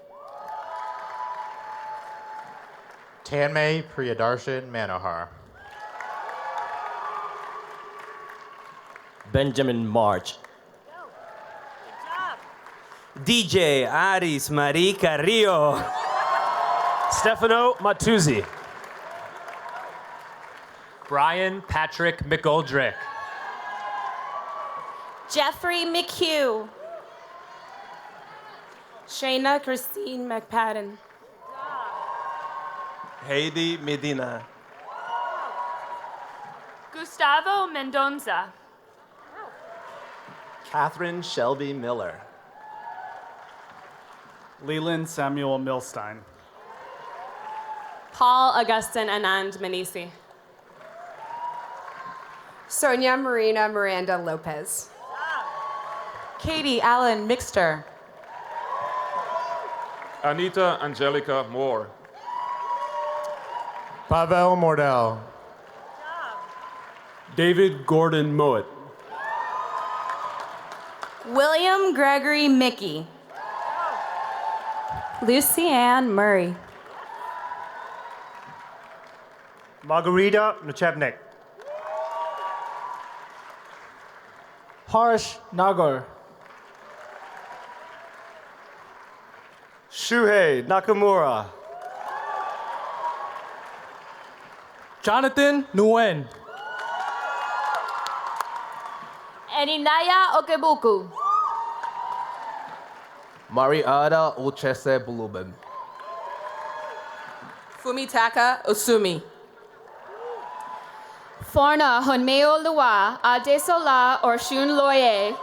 S20: Tanmay Priyadarshan Manohar.
S8: Benjamin March.
S21: DJ Aris Marie Carrillo.
S9: Stefano Matuzzi. Brian Patrick McGoldrick.
S10: Jeffrey McHugh. Shayna Christine McPadden.
S12: Heidi Medina.
S13: Gustavo Mendonza.
S12: Catherine Shelby Miller.
S22: Leland Samuel Milstein.
S13: Paul Augustin Anand Manisi.
S15: Sonia Marina Miranda Lopez.
S23: Katie Allen Mixter.
S1: Anita Angelica Moore.
S20: Pavel Mordell.
S9: David Gordon Mowat.
S4: William Gregory Mickey.
S10: Lucy Ann Murray.
S9: Margarita Nuchevnik.
S14: Harsh Nagar.
S12: Shuhei Nakamura.
S14: Jonathan Nguyen.
S13: Eninaya Okebuku.
S17: Mariada Uchese Bulubem.
S15: Fumitaka Osumi.
S13: Forna Honmeo Lua Adesola Orshun Loye.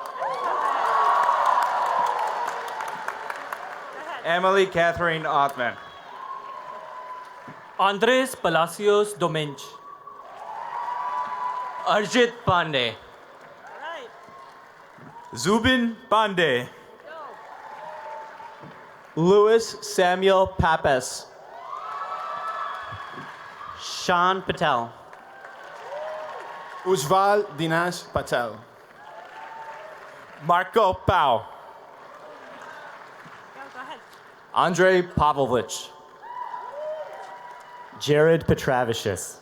S12: Emily Catherine Ottman.
S9: Andres Palacios Domench.
S21: Arjit Pandey.
S12: Zubin Pandey.
S21: Louis Samuel Pappas. Sean Patel.
S12: Ujval Dinesh Patel.
S21: Marco Pau. Andrei Pavlovich.
S9: Jared Petravicius.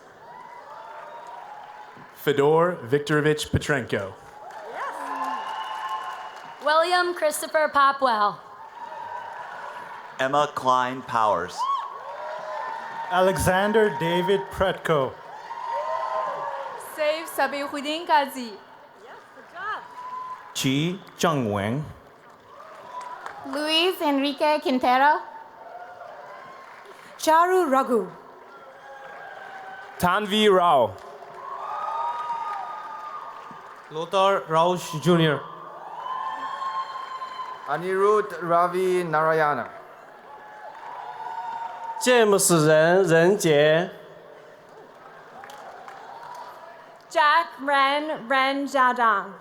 S12: Fedor Viktorovich Petrenko.
S13: William Christopher Popwell.
S11: Emma Klein Powers.
S9: Alexander David Pretko.
S15: Save Sabihuddin Kazi.
S8: Chi Chungwing.
S13: Luis Enrique Quintero.
S10: Charu Raghu.
S8: Tanvi Rao.
S14: Lothar Rausch Jr.
S3: Anirudh Ravi Narayana.
S8: 詹姆斯人任杰。
S10: Jack Ren Jiadong.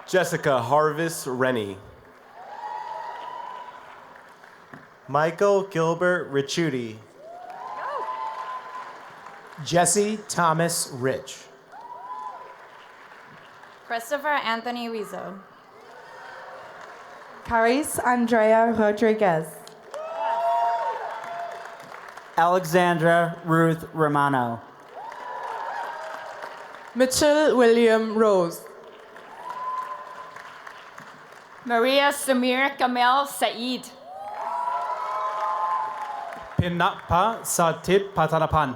S12: Jessica Harvis Rennie.
S19: Michael Gilbert Ricciuti. Jesse Thomas Rich.
S4: Christopher Anthony Rizzo.
S23: Caris Andrea Rodriguez.
S16: Alexandra Ruth Romano.
S15: Mitchell William Rose.
S13: Maria Samir Kamel Saeed.
S14: Pinapa Satip Patanapan.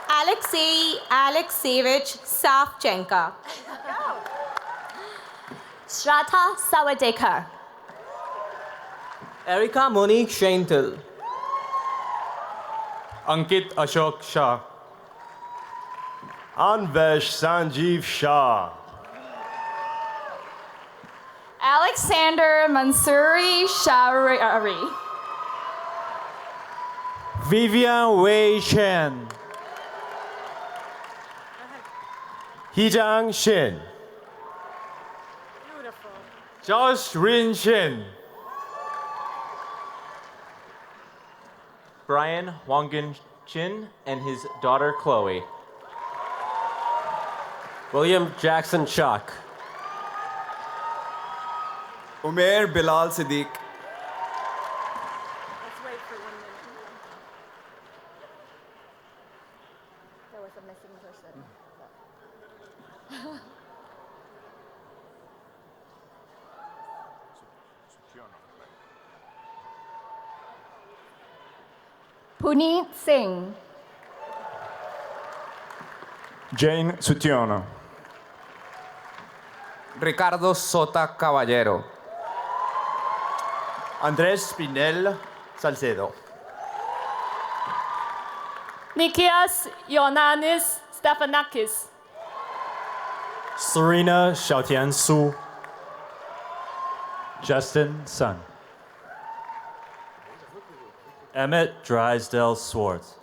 S4: Alexei Alexeyevich Savchenko. Strata Sawadekar.
S8: Erika Monique Shaintel.
S9: Ankit Ashok Shah.
S12: Anvesh Sanjeev Shah.
S13: Alexander Mansouri Shari.
S21: Vivian Wei Chen.
S12: Heejang Shin. Josh Rin Shin.
S8: Brian Wangan Chin and his daughter Chloe.
S21: William Jackson Chuck.
S2: Umair Bilal Siddiq.
S4: Let's wait for 1 minute. There was a missing person.
S13: Puneet Singh.
S12: Jane Sutiono.
S2: Ricardo Sota Caballero.
S12: Andrés Spinel Salcedo.
S13: Nikias Yonanis Stefanakis.
S12: Serena Xiaotian Su.
S9: Justin Sun. Emmett Drysdale Swartz.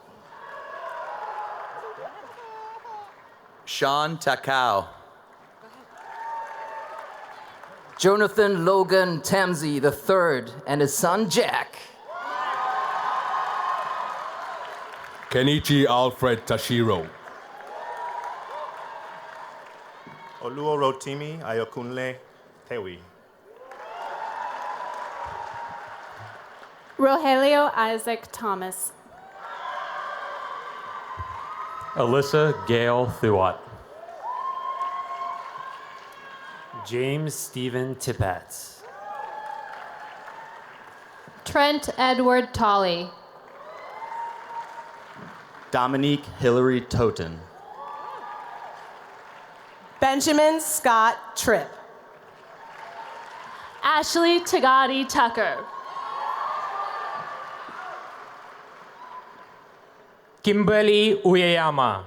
S11: Sean Takao.
S17: Jonathan Logan Tamsey III and his son Jack.
S5: Kenichi Alfred Tashiro.
S12: Oluo Rotimi Ayokunle Tewi.
S10: Rogelio Isaac Thomas.
S9: Alyssa Gail Thuat.
S6: James Stephen Tippett.
S13: Trent Edward Tolley.
S21: Dominique Hillary Toten.
S15: Benjamin Scott Tripp.
S13: Ashley Tagati Tucker.
S21: Kimberly Uyeyama.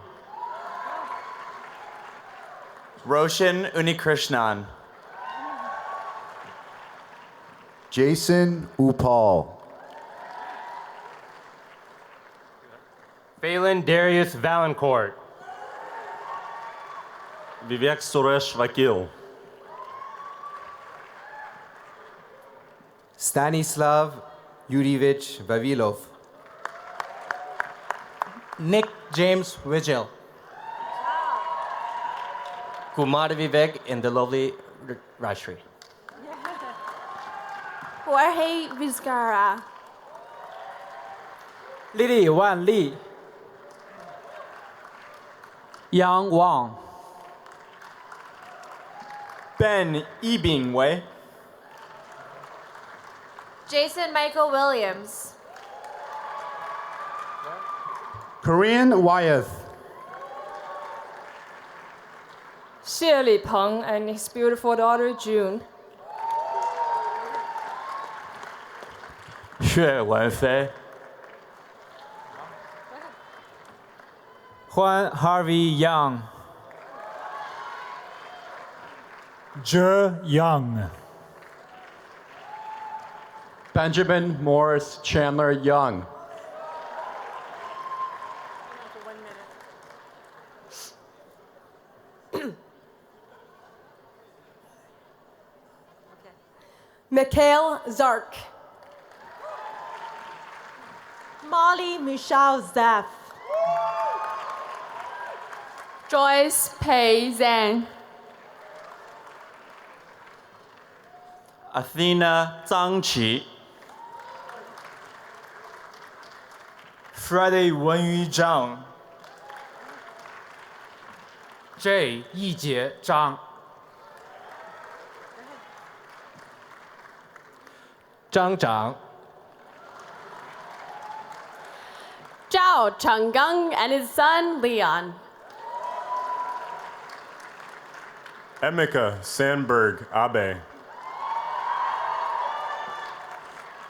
S12: Roshan Unikrishnan.
S24: Jason Upal.
S21: Phelan Darius Valancourt.
S12: Vivek Suresh Vakil.
S2: Stanislav Yurievich Vavilov.
S14: Nick James Vigil.
S21: Kumar Vivek and the lovely Rashri.
S10: Jorge Vizcarra.
S14: Lily Wan Lee. Yang Wang.
S12: Ben Ibingwe.
S4: Jason Michael Williams.
S20: Korean Wyeth.
S10: Shirley Peng and his beautiful daughter June.
S12: Xue Wenfei.
S14: Juan Harvey Young.
S9: Zhe Young.
S18: Benjamin Morris Chandler Young.
S15: Mikhail Zark.
S10: Molly Michelle Zeff.
S13: Joyce Pei Zhang.
S12: Athena Zhang Qi. Friday Wenyu Zhang.
S6: J. Yijie Zhang.
S14: Zhang Zhang.
S10: Zhao Changgang and his son Leon.
S12: Emeka Sandberg Abe.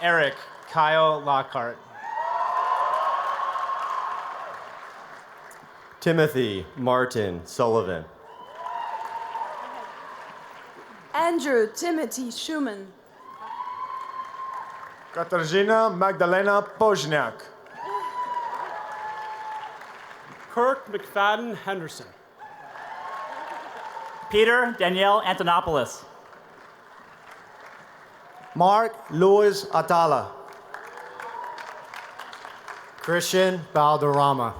S21: Eric Kyle Lockhart.
S11: Timothy Martin Sullivan.
S15: Andrew Timothy Schumann.
S12: Katarzyna Magdalena Pozniak.
S1: Kirk McFadden Henderson.
S16: Peter Danielle Antonopoulos.
S5: Mark Louis Atala. Christian Valderrama.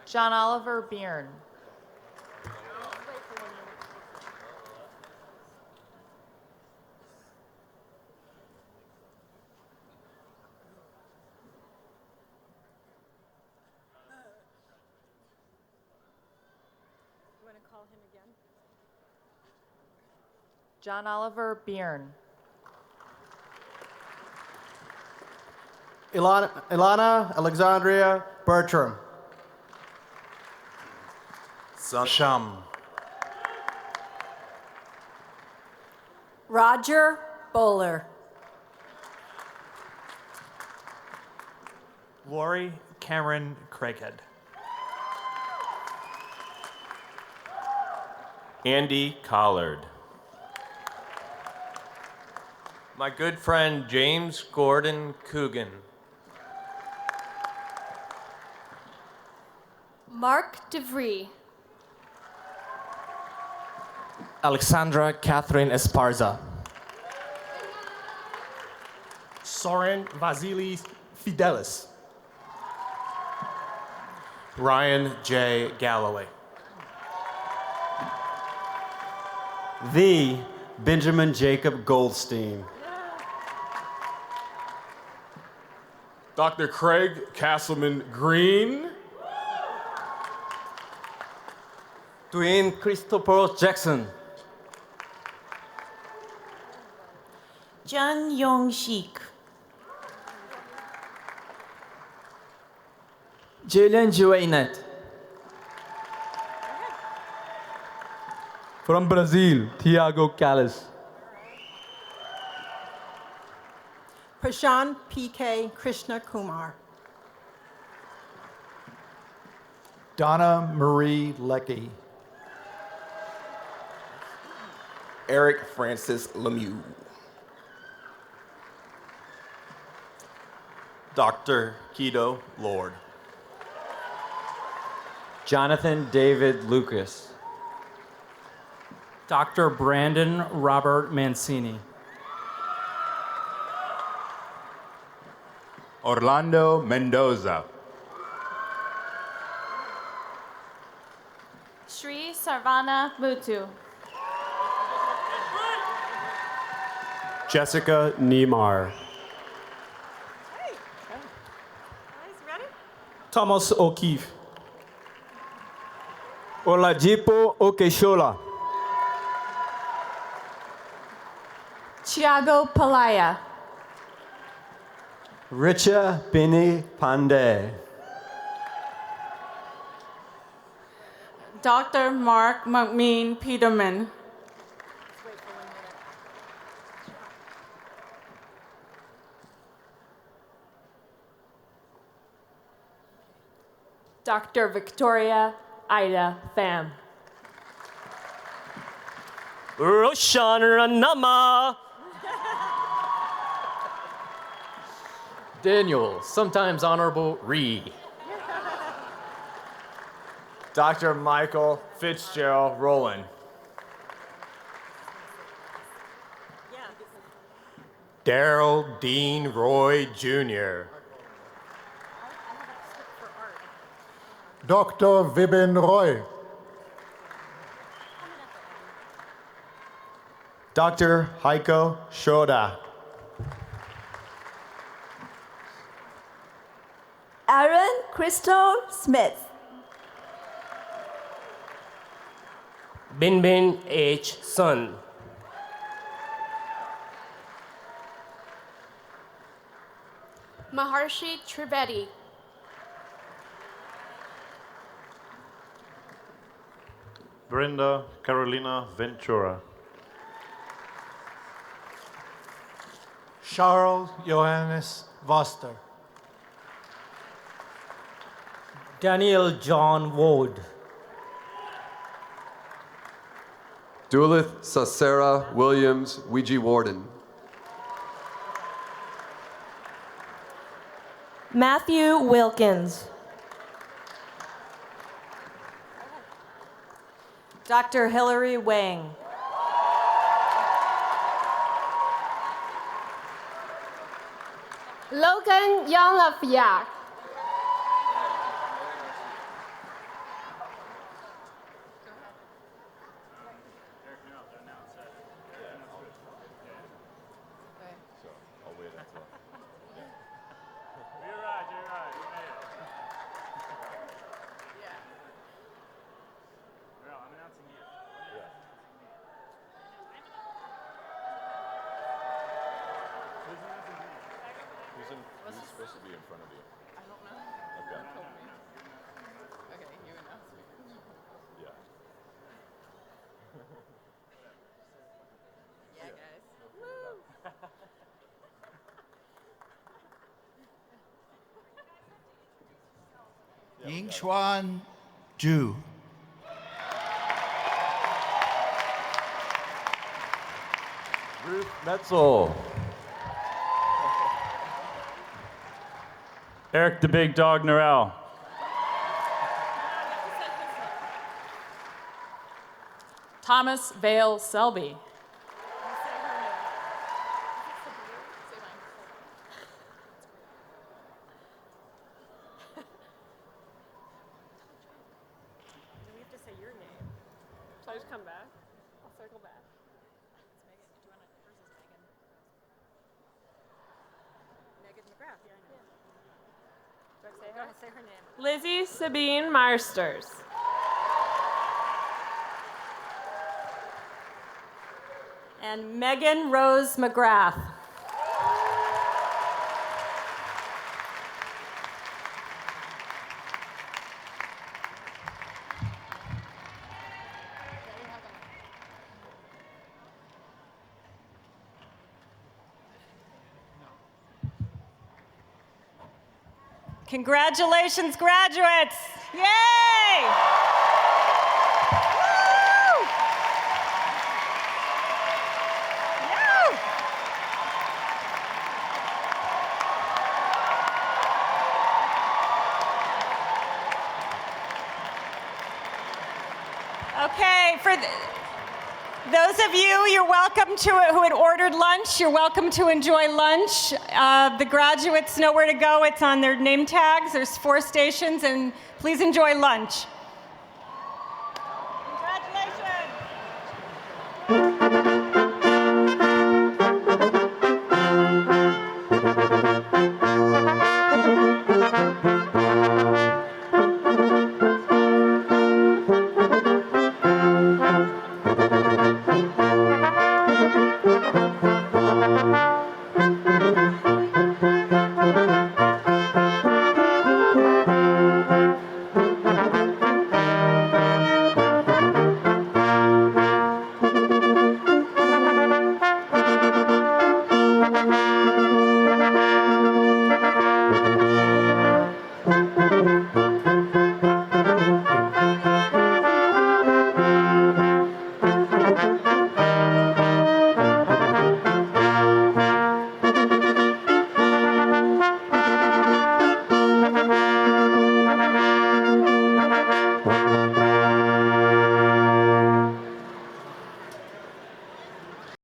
S7: John Oliver Byrne. John Oliver Byrne.
S5: Ilana Alexandria Bertram.
S12: Sham.
S15: Roger Bowler.
S9: Lori Cameron Craighead.
S22: Andy Collard. My good friend James Gordon Coogan.
S13: Mark DeVries.
S8: Alexandra Catherine Esparza.
S1: Soren Vasily Fidelis.
S8: Ryan J. Galloway.
S11: The Benjamin Jacob Goldstein.
S12: Dr. Craig Castleman Green.
S17: Dwayne Christopher Jackson.
S15: Jun Yong Shik.
S17: Jillian Juainet.
S25: From Brazil, Diago Calles.
S15: Prashant P.K. Krishna Kumar.
S5: Donna Marie Leckie.
S26: Eric Francis Lemieux.
S11: Dr. Keto Lord.
S14: Jonathan David Lucas.
S6: Dr. Brandon Robert Mancini.
S24: Orlando Mendoza.
S13: Sri Sarvana Mutu.
S8: Jessica Niemeyer.
S1: Thomas O'Keefe.
S25: Olajipo Okeshola.
S23: Tiago Palaya.
S11: Richa Bini Pandey.
S23: Dr. Mark McMean Peterman.
S10: Dr. Victoria Ida Pham.
S1: Roshan Ranama.
S21: Daniel, sometimes Honorable Ree.
S12: Dr. Michael Fitzgerald Rowland.
S22: Daryl Dean Roy Jr.
S24: Dr. Vibin Roy.
S11: Dr. Heiko Shoda.
S23: Aaron Crystal Smith.
S1: Binbin H. Sun.
S13: Maharshi Trivedi.
S12: Brenda Carolina Ventura.
S5: Charles Johannes Voster.
S14: Daniel John Ward.
S2: Dulith Sasera Williams Ouija Warden.
S10: Matthew Wilkins.
S3: Dr. Hilary Wang.
S10: Logan Young of Yak.
S12: Who's supposed to be in front of you?
S4: I don't know.
S12: Okay.
S4: You told me. Okay, you announce me.
S12: Yeah.
S4: Yeah, guys. Woo!
S18: Ying Xuan Zhu.
S8: Ruth Metzel.
S9: Eric the Big Dog Norell.
S7: Thomas Vale Selby.
S10: We have to say your name. Shall I just come back? I'll circle back. Megan McGrath. Yeah, I know. Do I say her? Go ahead, say her name. Lizzie Sabine Marsters.
S3: And Megan Rose McGrath. Congratulations, graduates! Yay! Woo! Yeah. Okay, for those of you, you're welcome to who had ordered lunch. You're welcome to enjoy lunch. The graduates know where to go. It's on their name tags. There's 4 stations, and please enjoy lunch.